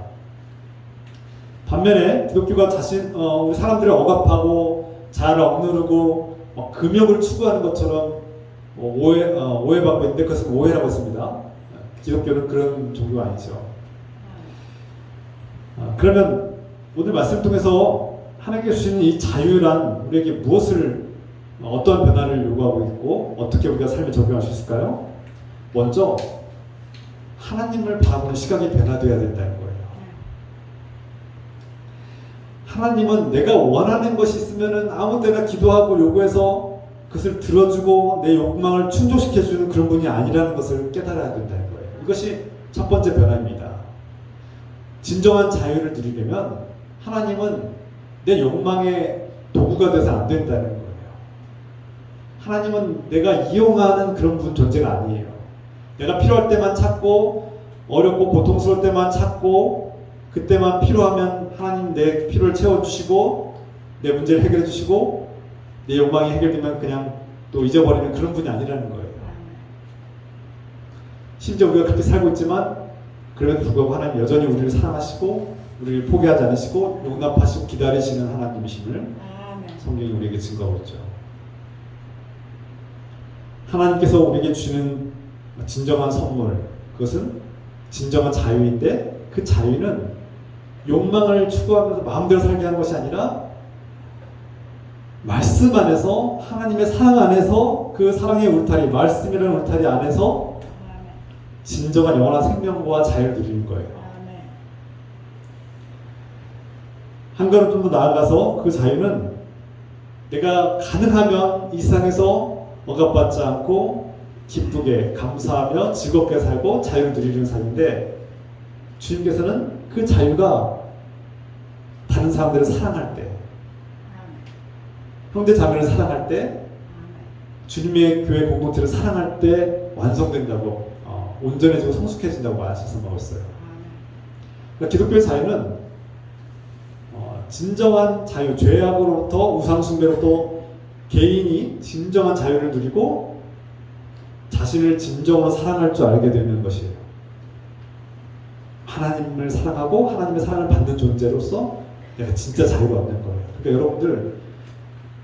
반면에 기독교가 우리 사람들을 억압하고 자유를 억누르고 금욕을 추구하는 것처럼 오해받고 있는데 그것은 오해라고 했습니다. 기독교는 그런 종교가 아니죠. 그러면 오늘 말씀 통해서 하나님께서 주시는 이 자유란 우리에게 어떠한 변화를 요구하고 있고 어떻게 우리가 삶에 적용할 수 있을까요? 먼저 하나님을 바라보는 시각이 변화되어야 된다는 거예요. 하나님은 내가 원하는 것이 있으면 아무 때나 기도하고 요구해서 그것을 들어주고 내 욕망을 충족시켜주는 그런 분이 아니라는 것을 깨달아야 된다는 거예요. 이것이 첫 번째 변화입니다. 진정한 자유를 누리려면 하나님은 내 욕망의 도구가 돼서 안 된다는 거예요. 하나님은 내가 이용하는 그런 존재가 아니에요. 내가 필요할 때만 찾고 어렵고 고통스러울 때만 찾고 그때만 필요하면 하나님 내 필요를 채워주시고 내 문제를 해결해 주시고 내 욕망이 해결되면 그냥 또 잊어버리는 그런 분이 아니라는 거예요. 심지어 우리가 그렇게 살고 있지만 그럼에도 불구하고 하나님 여전히 우리를 사랑하시고 우리를 포기하지 않으시고 용납하시고 기다리시는 하나님이심을 성경이 우리에게 증거하고 있죠. 하나님께서 우리에게 주시는 진정한 선물, 그것은 진정한 자유인데 그 자유는 욕망을 추구하면서 마음대로 살게 하는 것이 아니라 말씀 안에서 하나님의 사랑 안에서 그 사랑의 울타리, 말씀이라는 울타리 안에서 진정한 영원한 생명과 자유를 누리는 거예요. 한 걸음 좀 더 나아가서 그 자유는 내가 가능하면 이 세상에서 억압받지 않고 기쁘게 감사하며 즐겁게 살고 자유를 누리는 삶인데 주님께서는 그 자유가 다른 사람들을 사랑할 때 형제 자매를 사랑할 때 주님의 교회 공동체를 사랑할 때 완성된다고 온전해지고 성숙해진다고 말씀하셔서 먹었어요. 그러니까 기독교의 자유는 진정한 자유, 죄악으로부터 우상숭배로부터 개인이 진정한 자유를 누리고 자신을 진정으로 사랑할 줄 알게 되는 것이에요. 하나님을 사랑하고 하나님의 사랑을 받는 존재로서 내가 진짜 자유가 얻는 거예요. 그러니까 여러분들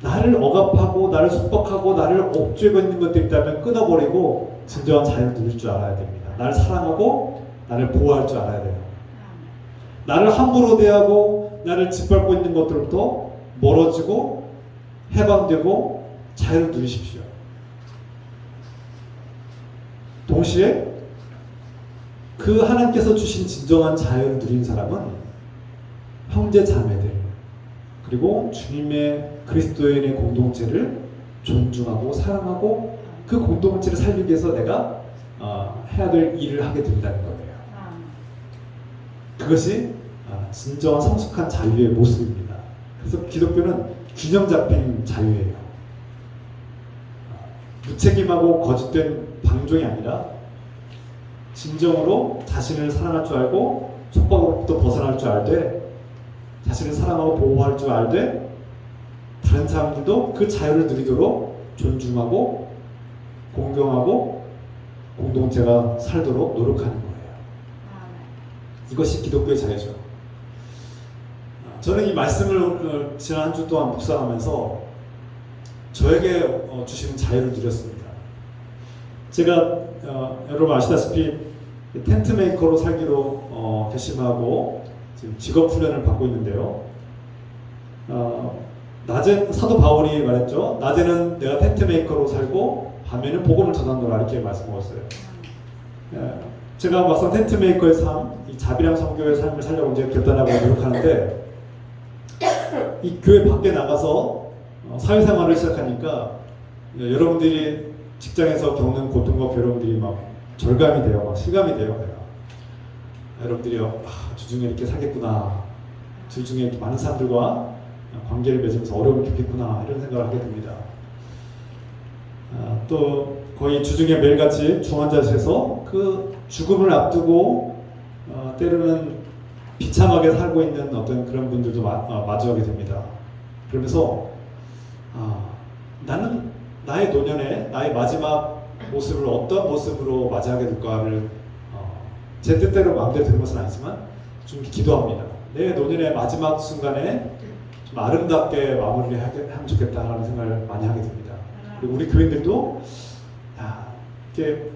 나를 억압하고 나를 속박하고 나를 옥죄고 있는 것들이 있다면 끊어버리고 진정한 자유를 누릴 줄 알아야 됩니다. 나를 사랑하고 나를 보호할 줄 알아야 돼요. 나를 함부로 대하고 나를 짓밟고 있는 것들로부터 멀어지고 해방되고 자유를 누리십시오. 동시에 그 하나님께서 주신 진정한 자유를 누린 사람은 형제 자매들 그리고 주님의 그리스도인의 공동체를 존중하고 사랑하고 그 공동체를 살리기 위해서 내가 해야 될 일을 하게 된다는 거예요. 그것이 진정한 성숙한 자유의 모습입니다. 그래서 기독교는 균형 잡힌 자유예요. 무책임하고 거짓된 방종이 아니라 진정으로 자신을 사랑할 줄 알고 속박으로부터 벗어날 줄 알되 자신을 사랑하고 보호할 줄 알되 다른 사람들도 그 자유를 누리도록 존중하고 공경하고 공동체가 살도록 노력하는 거예요. 이것이 기독교의 자유죠. 저는 이 말씀을 지난 한 주 동안 묵상하면서 저에게 주시는 자유를 누렸습니다. 제가 여러분 아시다시피 텐트 메이커로 살기로 결심하고 지금 직업 훈련을 받고 있는데요. 낮에 사도 바울이 말했죠. 낮에는 내가 텐트 메이커로 살고 밤에는 복음을 전하노라 이렇게 말씀하셨어요. 제가 막상 텐트 메이커의 삶, 이 자비랑 성교의 삶을 살려고 이제 결단하고 노력하는데 이 교회 밖에 나가서 사회생활을 시작하니까 여러분들이 직장에서 겪는 고통과 괴로움들이 막 절감이 돼요. 막 실감이 돼요. 내가. 여러분들이 주중에 이렇게 살겠구나. 주중에 이렇게 많은 사람들과 관계를 맺으면서 어려움을 겪겠구나. 이런 생각을 하게 됩니다. 또 거의 주중에 매일같이 중환자실에서 그 죽음을 앞두고 때로는 비참하게 살고 있는 어떤 그런 분들도 마주하게 됩니다. 그러면서 나는 나의 노년에 나의 마지막 모습을 어떤 모습으로 맞이하게 될까를 제 뜻대로 마음대로 되는 것은 아니지만 좀 기도합니다. 내 노년의 마지막 순간에 좀 아름답게 마무리를 하면 좋겠다라는 생각을 많이 하게 됩니다. 그리고 우리 교인들도 이렇게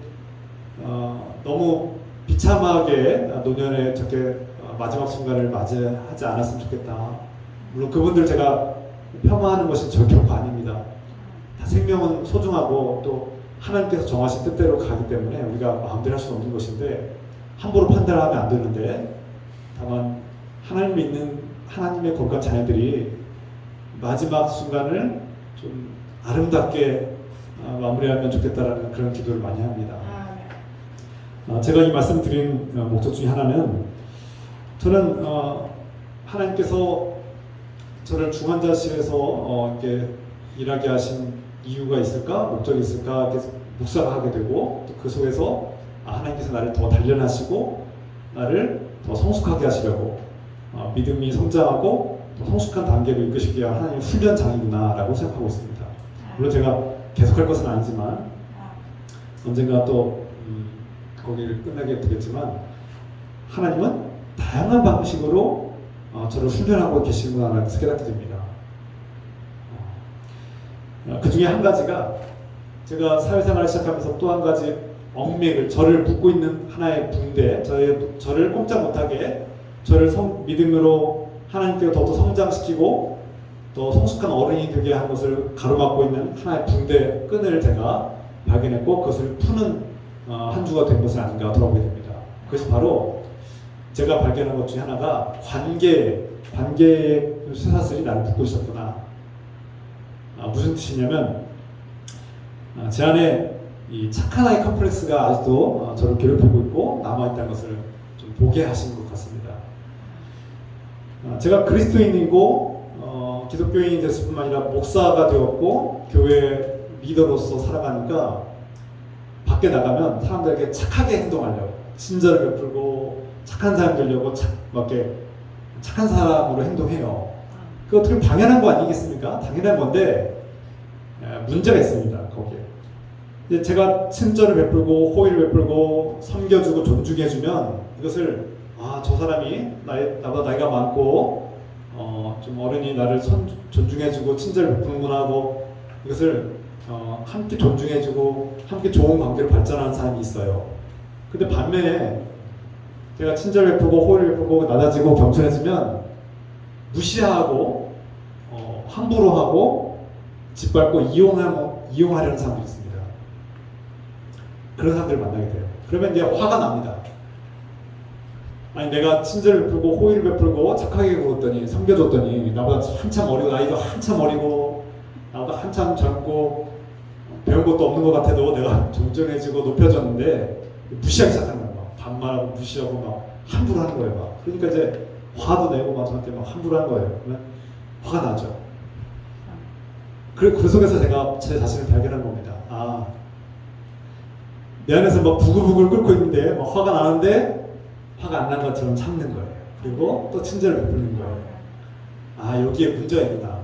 너무 비참하게 노년에 저렇게 마지막 순간을 맞이하지 않았으면 좋겠다. 물론 그분들 제가 폄하하는 것이 저 결코 아닙니다. 다 생명은 소중하고 또 하나님께서 정하신 뜻대로 가기 때문에 우리가 마음대로 할 수 없는 것인데 함부로 판단하면 안 되는데, 다만 하나님 믿는 하나님의 거룩한 자녀들이 마지막 순간을 좀 아름답게 마무리하면 좋겠다라는 그런 기도를 많이 합니다. 제가 이 말씀 드린 목적 중에 하나는, 저는 하나님께서 저를 중환자실에서 이렇게 일하게 하신 이유가 있을까, 목적이 있을까, 이렇게 묵상하게 되고, 또 그 속에서 하나님께서 나를 더 단련하시고 나를 더 성숙하게 하시려고 믿음이 성장하고 더 성숙한 단계로 이끄시기 위한 하나님의 훈련장이구나라고 생각하고 있습니다. 물론 제가 계속할 것은 아니지만 언젠가 또 거기를 끝나게 되겠지만, 하나님은 다양한 방식으로 저를 훈련하고 계시구나라는 것을 깨닫게 됩니다. 그 중에 한 가지가, 제가 사회생활을 시작하면서 또 한 가지 얽매를, 저를 묶고 있는 하나의 붕대, 저를 꼼짝 못하게 저를 믿음으로 하나님께로 더더 성장시키고 더 성숙한 어른이 되게 한 것을 가로막고 있는 하나의 붕대 끈을 제가 발견했고, 그것을 푸는 한 주가 된 것은 아닌가 돌아보게 됩니다. 그것이 바로 제가 발견한 것 중에 하나가 관계의 쇠사슬이 나를 묶고 있었구나. 무슨 뜻이냐면, 제 안에 이 착한 아이 컴플렉스가 아직도 저를 괴롭히고 있고 남아있다는 것을 좀 보게 하신 것 같습니다. 제가 그리스도인이고 기독교인이 됐을 뿐만 아니라 목사가 되었고 교회 리더로서 살아가니까 밖에 나가면 사람들에게 착하게 행동하려고, 친절을 베풀고 착한 사람 되려고 착한 사람으로 행동해요. 그거 어떻게 당연한 거 아니겠습니까? 당연한 건데 문제가 있습니다. 거기에 제가 친절을 베풀고 호의를 베풀고 섬겨주고 존중해주면, 이것을 저 사람이 나보다 나이가 많고 좀 어른이 나를 존중해주고 친절을 베푸는구나 하고, 이것을 함께 존중해주고 함께 좋은 관계로 발전하는 사람이 있어요. 근데 반면에 제가 친절을 베푸고 호의를 베푸고 낮아지고 겸손해지면 무시하고 함부로 하고 짓밟고 이용하려는 사람들이 있습니다. 그런 사람들을 만나게 돼요. 그러면 이제 화가 납니다. 아니, 내가 친절을 베풀고 호의를 베풀고 착하게 굴었더니, 섬겨줬더니 나보다 한참 어리고 나이도 한참 어리고 나보다 한참 젊고 배운 것도 없는 것 같아도 내가 존중해주고 높여줬는데 무시하기 시작하는 거예요. 막 반말하고 무시하고 막 함부로 하는 거예요. 막. 그러니까 이제 화도 내고 막 저한테 막 함부로 하는 거예요. 그러면 화가 나죠. 그 속에서 제가 제 자신을 발견한 겁니다. 내 안에서 막 부글부글 끓고 있는데 막 화가 나는데 화가 안 난 것처럼 참는 거예요. 그리고 또 친절을 베푸는 거예요. 여기에 문제가 있구나.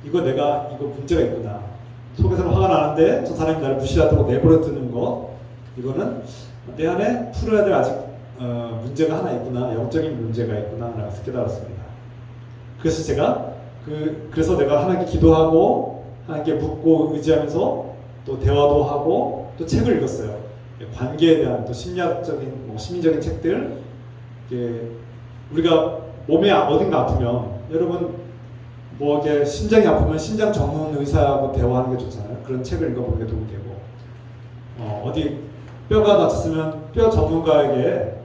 이거 문제가 있구나. 속에서는 화가 나는데 저 사람이 나를 무시하다고 내버려 두는 거, 이거는 내 안에 풀어야 될 아직 문제가 하나 있구나. 영적인 문제가 있구나 라고 깨달았습니다. 그래서 제가 그래서 내가 하나님께 기도하고 하나님께 묻고 의지하면서 또 대화도 하고 또 책을 읽었어요. 관계에 대한 또 심리학적인, 심리적인 책들. 우리가 몸에 어딘가 아프면, 여러분 이게 심장이 아프면 심장 전문 의사하고 대화하는 게 좋잖아요. 그런 책을 읽어보는 게 도움이 되고, 어디 뼈가 다쳤으면 뼈 전문가에게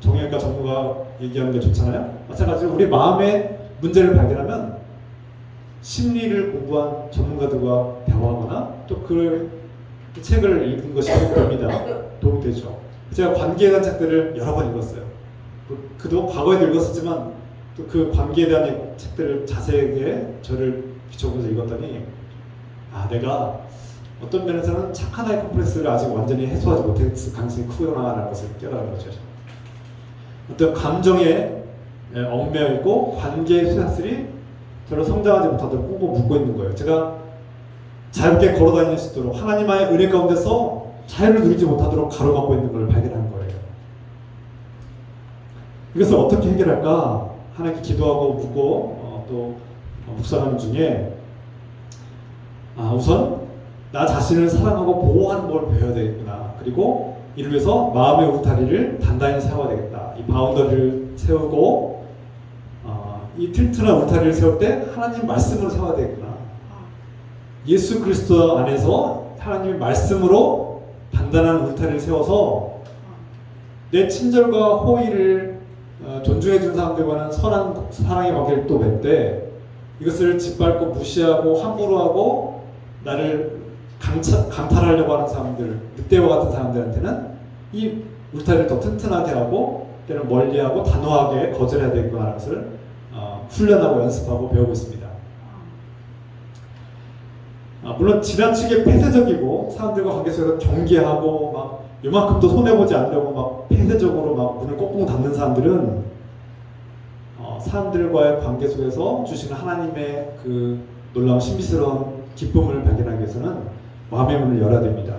정형외과 전문가 얘기하는 게 좋잖아요. 마찬가지로 우리 마음의 문제를 발견하면 심리를 공부한 전문가들과 대화하거나 또 그 책을 읽은 것이 도움이 되죠. 제가 관계에 대한 책들을 여러 번 읽었어요. 그도 과거에도 읽었었지만 또 그 관계에 대한 책들을 자세하게 저를 비춰보면서 읽었더니, 내가 어떤 면에서는 착한 아이 컴플렉스를 아직 완전히 해소하지 못했을 가능성이 크구나라는 것을 깨달은 거죠. 어떤 감정에 얽매여 있고 관계의 쇠사슬이 저는 성장하지 못하도록 꽁꽁 묶고 있는 거예요. 제가 자유롭게 걸어다닐 수 있도록 하나님의 은혜 가운데서 자유를 누리지 못하도록 가로막고 있는 걸 발견한 거예요. 이것을 어떻게 해결할까? 하나님께 기도하고 묻고 또 묵상하는 중에 우선 나 자신을 사랑하고 보호하는 걸 배워야 되겠구나. 그리고 이를 위해서 마음의 울타리를 단단히 세워야 되겠다. 이 바운더리를 세우고 이 튼튼한 울타리를 세울 때 하나님 말씀으로 세워야 되겠구나. 예수 그리스도 안에서 하나님의 말씀으로 단단한 울타리를 세워서 내 친절과 호의를 존중해 주는 사람들과는 선한 사랑의 관계를 또 맺되 이것을 짓밟고 무시하고 함부로 하고 나를 강탈하려고 하는 사람들, 늑대와 같은 사람들한테는 이 울타리를 더 튼튼하게 하고 때는 멀리하고 단호하게 거절해야 되겠구나 하는 것을 훈련하고 연습하고 배우고 있습니다. 물론 지나치게 폐쇄적이고 사람들과 관계 속에서 경계하고 막 요만큼도 손해보지 않으려고 막 폐쇄적으로 막 문을 꽁꽁 닫는 사람들은 사람들과의 관계 속에서 주시는 하나님의 그 놀라운 신비스러운 기쁨을 발견하기 위해서는 마음의 문을 열어야 됩니다.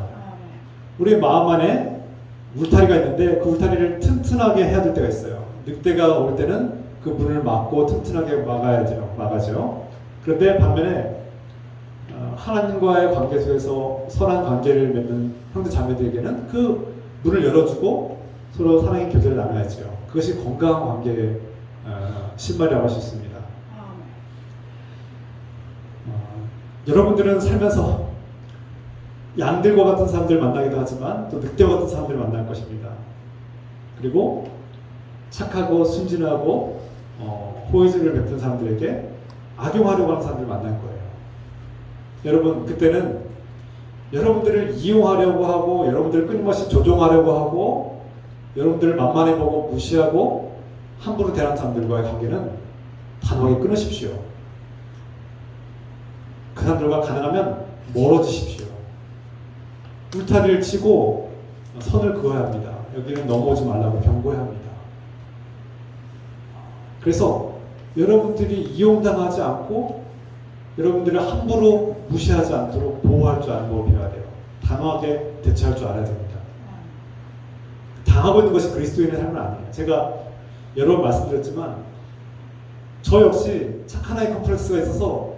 우리 마음 안에 울타리가 있는데 그 울타리를 튼튼하게 해야 될 때가 있어요. 늑대가 올 때는 그 문을 막고 튼튼하게 막아죠. 그런데 반면에 하나님과의 관계 속에서 선한 관계를 맺는 형제 자매들에게는 그 문을 열어주고 서로 사랑의 교제를 나눠야죠. 그것이 건강한 관계의 신발이라고 할 수 있습니다. 여러분들은 살면서 양들과 같은 사람들을 만나기도 하지만 또 늑대와 같은 사람들을 만날 것입니다. 그리고 착하고 순진하고 호의를 베푼 사람들에게 악용하려고 하는 사람들을 만날 거예요. 여러분 그때는 여러분들을 이용하려고 하고 여러분들을 끊임없이 조종하려고 하고 여러분들을 만만해 보고 무시하고 함부로 대하는 사람들과의 관계는 단호하게 끊으십시오. 그 사람들과 가능하면 멀어지십시오. 울타리를 치고 선을 그어야 합니다. 여기는 넘어오지 말라고 경고해야 합니다. 그래서 여러분들이 이용당하지 않고 여러분들을 함부로 무시하지 않도록 보호할 줄 아는 법이 필요해야 돼요. 단호하게 대처할 줄 알아야 됩니다. 당하고 있는 것이 그리스도인의 삶은 아니에요. 제가 여러 번 말씀드렸지만 저 역시 착한 아이 컴플렉스가 있어서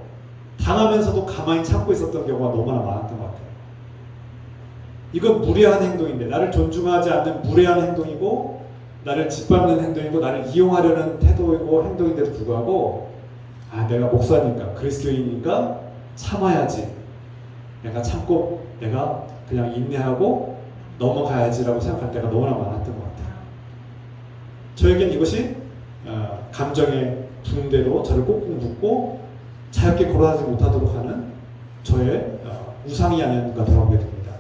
당하면서도 가만히 참고 있었던 경우가 너무나 많았던 것 같아요. 이건 무례한 행동인데 나를 존중하지 않는 무례한 행동이고 나를 짓밟는 행동이고 나를 이용하려는 태도이고 행동인데도 불구하고 내가 목사니까 그리스도인이니까 참아야지. 내가 참고 내가 그냥 인내하고 넘어가야지라고 생각할 때가 너무나 많았던 것 같아요. 저에겐 이것이 감정의 붕대로 저를 꽁꽁 묶고 자유롭게 걸어다니지 못하도록 하는 저의 우상이 아닌가 돌아오게 됩니다.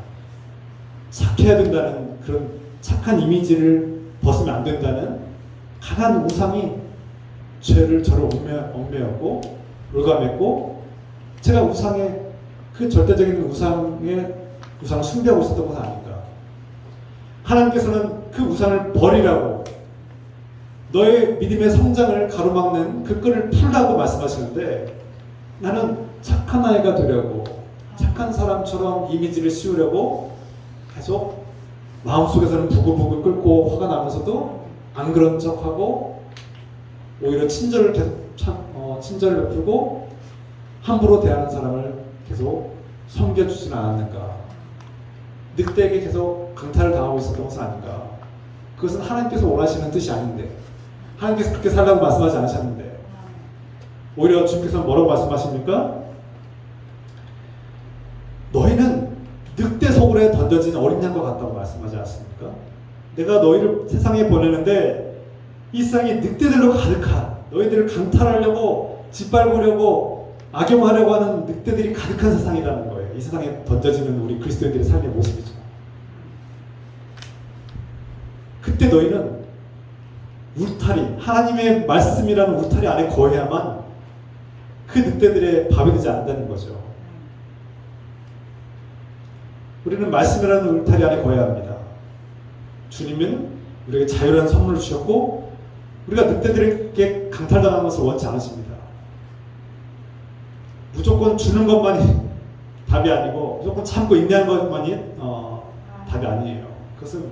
착해야 된다는 그런 착한 이미지를 벗으면 안 된다는 강한 우상이 저를 얽매였고 올가맸고 제가 우상의 그 절대적인 우상을 숭배하고 있었던 것은 아닌가. 하나님께서는 그 우상을 버리라고 너의 믿음의 성장을 가로막는 그 끈을 풀라고 말씀하시는데 나는 착한 아이가 되려고 착한 사람처럼 이미지를 씌우려고 계속 마음속에서는 부글부글 끓고 화가 나면서도 안 그런 척하고 오히려 친절을 베풀고 함부로 대하는 사람을 계속 섬겨주지는 않았는가. 늑대에게 계속 강탈을 당하고 있었던 것은 아닌가. 그것은 하나님께서 원하시는 뜻이 아닌데 하나님께서 그렇게 살라고 말씀하지 않으셨는데 오히려 주님께서는 뭐라고 말씀하십니까? 너희는 늑대 속으로 던져진 어린 양과 같다고 말씀하지 않습니까? 내가 너희를 세상에 보내는데 이 세상이 늑대들로 가득한 너희들을 강탈하려고 짓밟으려고 악용하려고 하는 늑대들이 가득한 세상이라는 거예요. 이 세상에 던져지는 우리 그리스도인들의 삶의 모습이죠. 그때 너희는 울타리, 하나님의 말씀이라는 울타리 안에 거해야만 그 늑대들의 밥이 되지 않는다는 거죠. 우리는 말씀이라는 울타리 안에 거해야 합니다. 주님은 우리에게 자유라는 선물을 주셨고 우리가 늑대들에게 강탈당하는 것을 원치 않으십니다. 무조건 주는 것만이 답이 아니고 무조건 참고 인내하는 것만이 답이 아니에요. 그것은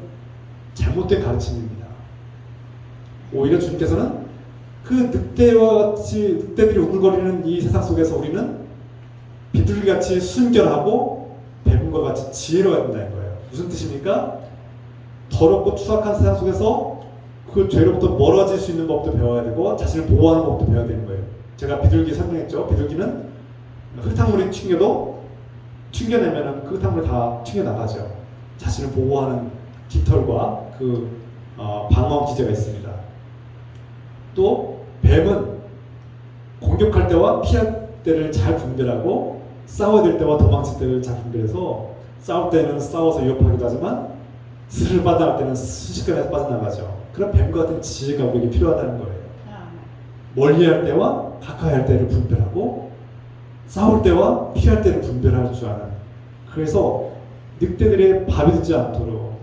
잘못된 가르침입니다. 오히려 주님께서는 그 늑대와 같이 늑대들이 우글거리는 이 세상 속에서 우리는 비둘기같이 순결하고 뱀과 같이 지혜로워야 된다는 거예요. 무슨 뜻입니까? 더럽고 추악한 세상 속에서 그 죄로부터 멀어질 수 있는 법도 배워야 되고 자신을 보호하는 법도 배워야 되는 거예요. 제가 비둘기 설명했죠. 비둘기는 흙탕물이 튕겨내면 그 흙탕물이 다 튕겨나가죠. 자신을 보호하는 깃털과 그 방어 기제가 있습니다. 또 뱀은 공격할 때와 피할 때를 잘 분별하고 싸워야 될 때와 도망칠 때를 잘 분별해서 싸울 때는 싸워서 위협하기도 하지만 스를 빠져나갈 때는 순식간에 빠져나가죠. 그런 뱀과 같은 지혜가 우리에게 필요하다는 거예요. 멀리할 때와 가까이 할 때를 분별하고 싸울 때와 피할 때를 분별할 줄 아는, 그래서 늑대들의 밥이 되지 않도록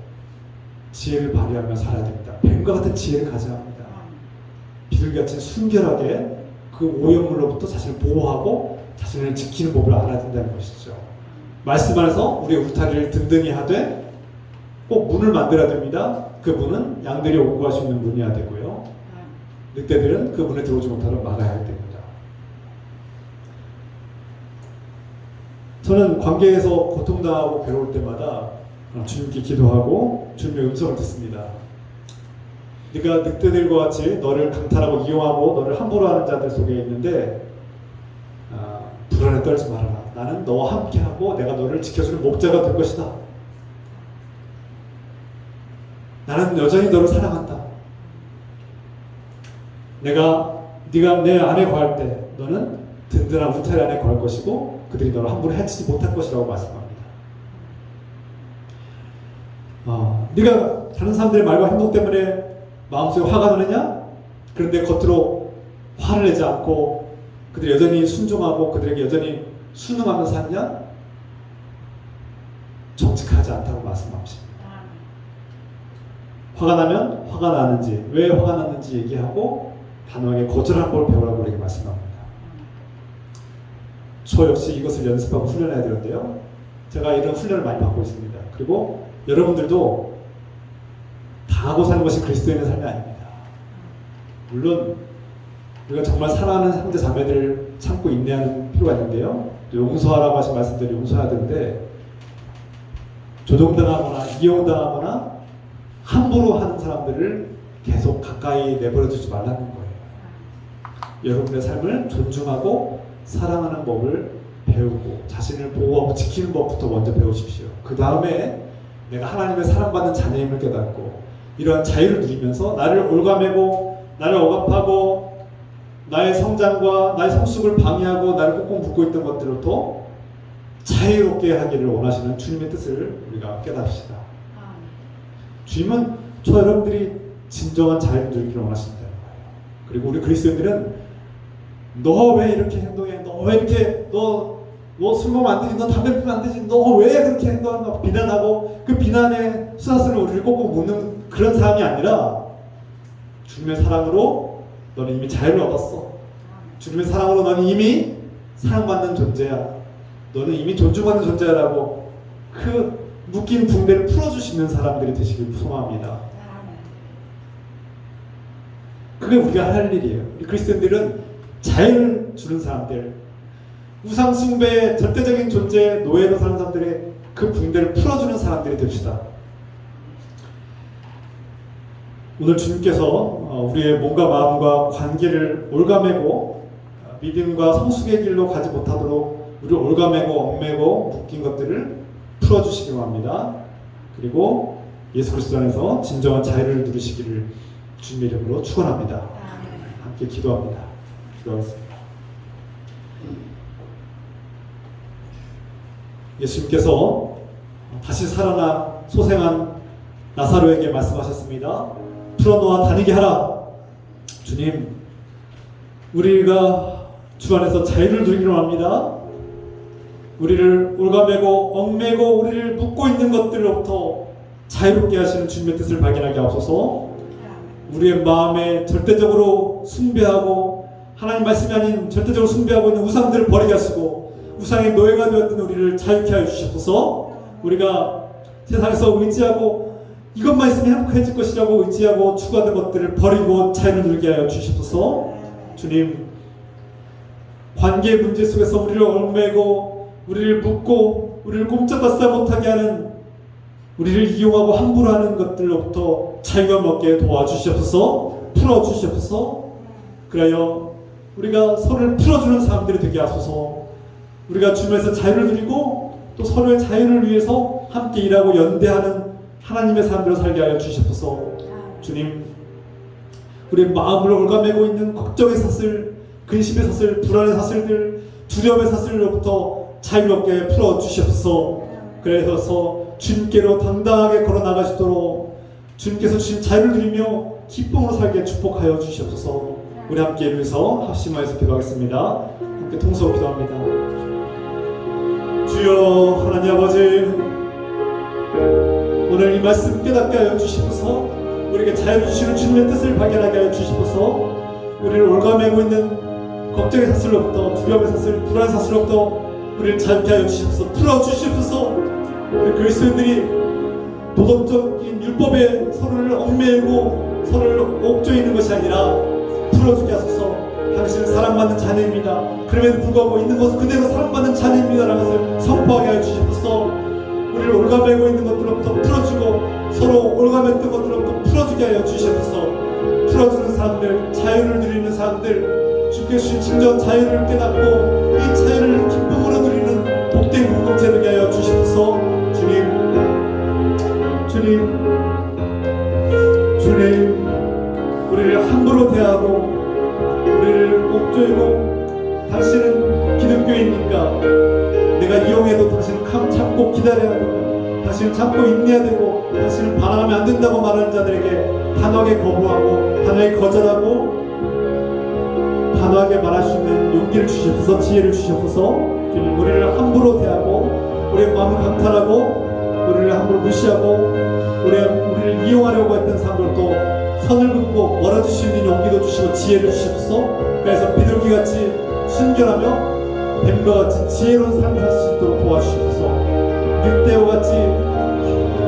지혜를 발휘하며 살아야 됩니다. 뱀과 같은 지혜를 가져야 합니다. 비둘기같이 순결하게 그 오염물로부터 자신을 보호하고 자신을 지키는 법을 알아야 된다는 것이죠. 말씀 안에서 우리의 울타리를 든든히 하되 꼭 문을 만들어야 됩니다. 그 문은 양들이 오고 갈 수 있는 문이어야 되고요. 늑대들은 그 문에 들어오지 못하도록 막아야 됩니다. 저는 관계에서 고통당하고 괴로울 때마다 주님께 기도하고 주님의 음성을 듣습니다. 네가 늑대들과 같이 너를 강탈하고 이용하고 너를 함부로 하는 자들 속에 있는데 불안에 떨지 말아라. 나는 너와 함께하고 내가 너를 지켜주는 목자가 될 것이다. 나는 여전히 너를 사랑한다. 네가 내 안에 거할 때 너는 든든한 울타리 안에 거할 것이고 그들이 너를 함부로 해치지 못할 것이라고 말씀합니다. 네가 다른 사람들의 말과 행동 때문에 마음속에 화가 나느냐? 그런데 겉으로 화를 내지 않고 그들이 여전히 순종하고 그들에게 여전히 순응하면서 사느냐? 정직하지 않다고 말씀하십니다. 화가 나면 화가 나는지, 왜 화가 났는지 얘기하고 단호하게 거절하는 걸 배우라고 우리에게 말씀합니다. 저 역시 이것을 연습하고 훈련해야 되는데요. 제가 이런 훈련을 많이 받고 있습니다. 그리고 여러분들도 당하고 사는 것이 그리스도인의 삶이 아닙니다. 물론 우리가 정말 사랑하는 형제 자매들을 참고 인내하는 필요가 있는데요. 또 용서하라고 하신 말씀대로 용서해야 되는데 조종당하거나 이용당하거나 함부로 하는 사람들을 계속 가까이 내버려 두지 말라는 거예요. 여러분의 삶을 존중하고 사랑하는 법을 배우고 자신을 보호하고 지키는 법부터 먼저 배우십시오. 그 다음에 내가 하나님의 사랑받는 자녀임을 깨닫고 이러한 자유를 누리면서 나를 올가매고 나를 억압하고 나의 성장과 나의 성숙을 방해하고 나를 꽁꽁 묶고 있던 것들로부터 자유롭게 하기를 원하시는 주님의 뜻을 우리가 깨닫시다. 주님은 저 여러분들이 진정한 자유를 누리기를 원하신다는 거예요. 그리고 우리 그리스도인들은 너 왜 이렇게 행동해? 너 왜 이렇게 너 술 먹으면 안 되지? 너 담배 피우면 안 되지? 너 왜 그렇게 행동하는가? 비난하고 그 비난의 수다스를 우리를 꽁꽁 묶는 그런 사람이 아니라 주님의 사랑으로 너는 이미 자유를 얻었어. 주님의 사랑으로 너는 이미 사랑받는 존재야. 너는 이미 존중받는 존재라고 그 묶인 붕대를 풀어주시는 사람들이 되시길 소망합니다. 그게 우리가 할 일이에요. 우리 그리스도인들은 자유를 주는 사람들, 우상숭배의 절대적인 존재, 노예로 사는 사람들의 그 붕대를 풀어주는 사람들이 됩시다. 오늘 주님께서 우리의 몸과 마음과 관계를 올가매고 믿음과 성숙의 길로 가지 못하도록 우리를 올가매고 얽매고 묶인 것들을 풀어주시기 바랍니다. 그리고 예수 그리스도 안에서 진정한 자유를 누리시기를 주님의 이름으로 축원합니다. 함께 기도합니다. 기도하겠습니다. 예수님께서 다시 살아나 소생한 나사로에게 말씀하셨습니다. 풀어놓아 다니게 하라. 주님, 우리가 주 안에서 자유를 누리기를 원합니다. 우리를 올가매고 얽매고 우리를 묶고 있는 것들로부터 자유롭게 하시는 주님의 뜻을 발견하게 하옵소서. 우리의 마음에 절대적으로 숭배하고 하나님 말씀이 아닌 절대적으로 숭배하고 있는 우상들을 버리게 하시고 우상의 노예가 되었던 우리를 자유케 하여 주시옵소서. 우리가 세상에서 의지하고 이것만 있으면 행복해질 것이라고 의지하고 추구하는 것들을 버리고 자유를 누리게 하여 주시옵소서. 주님, 관계의 문제 속에서 우리를 얽매고 우리를 묶고 우리를 꼼짝달싹 못하게 하는, 우리를 이용하고 함부로 하는 것들로부터 자유가 얻게 도와주시옵소서. 풀어주시옵소서. 그래요 우리가 서로를 풀어주는 사람들이 되게 하소서. 우리가 주님에서 자유를 누리고 또 서로의 자유를 위해서 함께 일하고 연대하는 하나님의 사람들을 살게 하여 주시옵소서. 주님, 우리의 마음을 올가매고 있는 걱정의 사슬, 근심의 사슬, 불안의 사슬들, 두려움의 사슬로부터 자유롭게 풀어주시옵소서. 그래서 주님께로 당당하게 걸어 나가시도록 주님께서 주신 자유를 누리며 기쁨으로 살게 축복하여 주시옵소서. 우리 함께 위해서 합심하여서 기도하겠습니다. 함께 통성으로 기도합니다. 주여 하나님 아버지, 오늘 이 말씀 깨닫게 하여 주시옵소서. 우리에게 자유를 주시는 주님의 뜻을 발견하게 하여 주시옵소서. 우리를 올가매고 있는 걱정의 사슬로부터, 두려움의 사슬, 불안의 사슬로부터 우리를 자유케 하여 주시옵소서. 풀어주시옵소서. 우리 그리스도인들이 도덕적인 율법에 서로를 얽매이고 서로를 옥죄어 있는 것이 아니라 풀어주게 하소서. 당신은 사랑받는 자녀입니다. 그럼에도 불구하고 있는 것은 그대로 사랑받는 자녀입니다라는 것을 선포하게 하여 주시옵소서. 우리를 올가매고 있는 것들로부터 풀어주고 서로 올가맸던 것들로부터 풀어주게 하여 주시옵소서. 풀어주는 사람들, 자유를 누리는 사람들, 주께서 주신 진정 자유를 깨닫고 이 자유를 기쁨으로 누리는 복된 공동체 되게 하여 주시옵소서. 주님, 우리를 함부로 대하고 우리를 옥죄고 당신은 기독교이니까 내가 이용해도 당신은 참고 기다려야 되고 당신은 참고 인내해야 되고 당신은 반항하면 안 된다고 말하는 자들에게 단호하게 거부하고 단호하게 거절하고 단호하게 말할 수 있는 용기를 주시옵소서. 지혜를 주시옵소서. 주님, 우리를 함부로 대하고 우리의 마음을 강탈하고 우리를 함부로 무시하고 우리를 이용하려고 했던 사람들도 선을 긋고 멀어질 수 있는 용기도 주시고 지혜를 주시옵소서. 그래서 비둘기같이 순결하며 뱀과 같이 지혜로운 삶을 살 수 있도록 도와주시옵소서. 늑대와 같이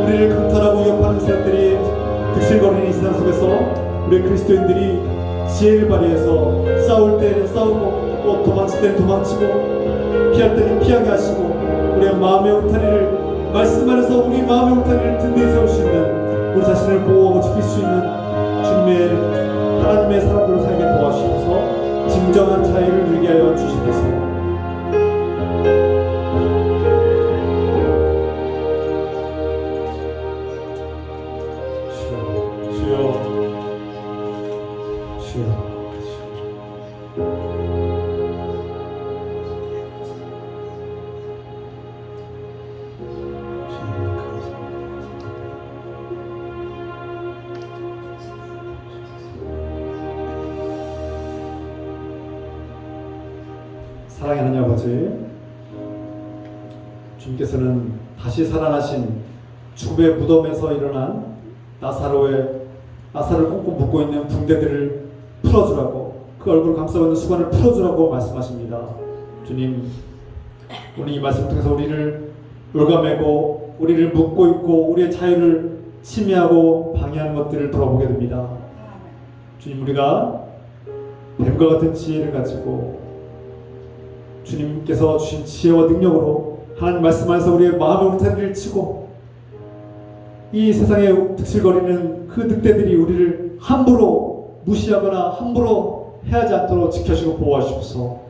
우리를 강탈하고 위협하는 세력들이 득실거리는 이 세상 속에서 우리 그리스도인들이 지혜를 발휘해서 싸울 때는 싸우고 또 도망칠 때는 도망치고 피할 때는 피하게 하시고 우리의 마음의 울타리를 말씀 안에서 우리 마음의 울타리를 든든히 세울 수 있는, 우리 자신을 보호하고 지킬 수 있는 주님의 하나님의 사람들로 살게 도와주셔서 진정한 자유를 누리게 하여 주시옵소서. 사랑의 하나님 아버지, 주님께서는 다시 살아나신 죽음의 무덤에서 일어난 나사로를 꽁꽁 묶고 있는 붕대들을 풀어주라고, 그 얼굴을 감싸고 있는 수건을 풀어주라고 말씀하십니다. 주님, 오늘 이 말씀을 통해서 우리를 올가매고 우리를 묶고 있고 우리의 자유를 침해하고 방해하는 것들을 돌아보게 됩니다. 주님, 우리가 뱀과 같은 지혜를 가지고 주님께서 주신 지혜와 능력으로 하나님 말씀 안에서 우리의 마음의 울타리를 치고 이 세상에 득실거리는 그 늑대들이 우리를 함부로 무시하거나 함부로 해하지 않도록 지켜주고 보호하시옵소서.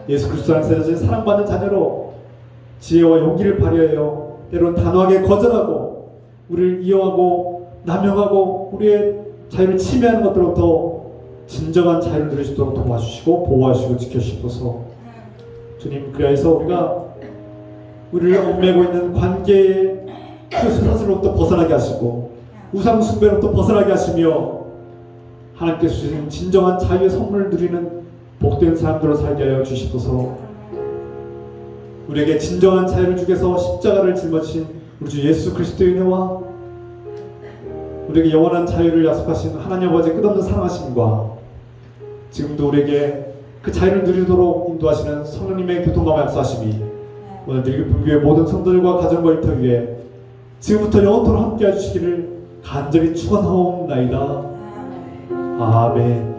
예수 그리스도 안에서 사랑받는 자녀로 지혜와 용기를 발휘하여 때로는 단호하게 거절하고 우리를 이용하고 남용하고 우리의 자유를 침해하는 것들로부터 진정한 자유를 누릴 수 있도록 도와주시고 보호하시고 지켜주시옵소서. 주님, 그래서 우리가 우리를 얽매고 있는 관계의 그 사슬로부터 벗어나게 하시고 우상 숭배로부터 벗어나게 하시며 하나님께서 주신 진정한 자유의 선물을 누리는 복된 사람들로 살게 하여 주시옵소서. 우리에게 진정한 자유를 주기 위해서 십자가를 짊어지신 우리 주 예수 그리스도의 은혜와 우리에게 영원한 자유를 약속하신 하나님 아버지의 끝없는 사랑하심과 지금도 우리에게 그 그 자유를 누리도록 인도하시는 성령님의 교통감화 역사하심이 오늘 늙은교회 모든 성도들과 가정과 일터 위에 지금부터 영원토록 함께 해주시기를 간절히 축원하옵나이다. 아멘.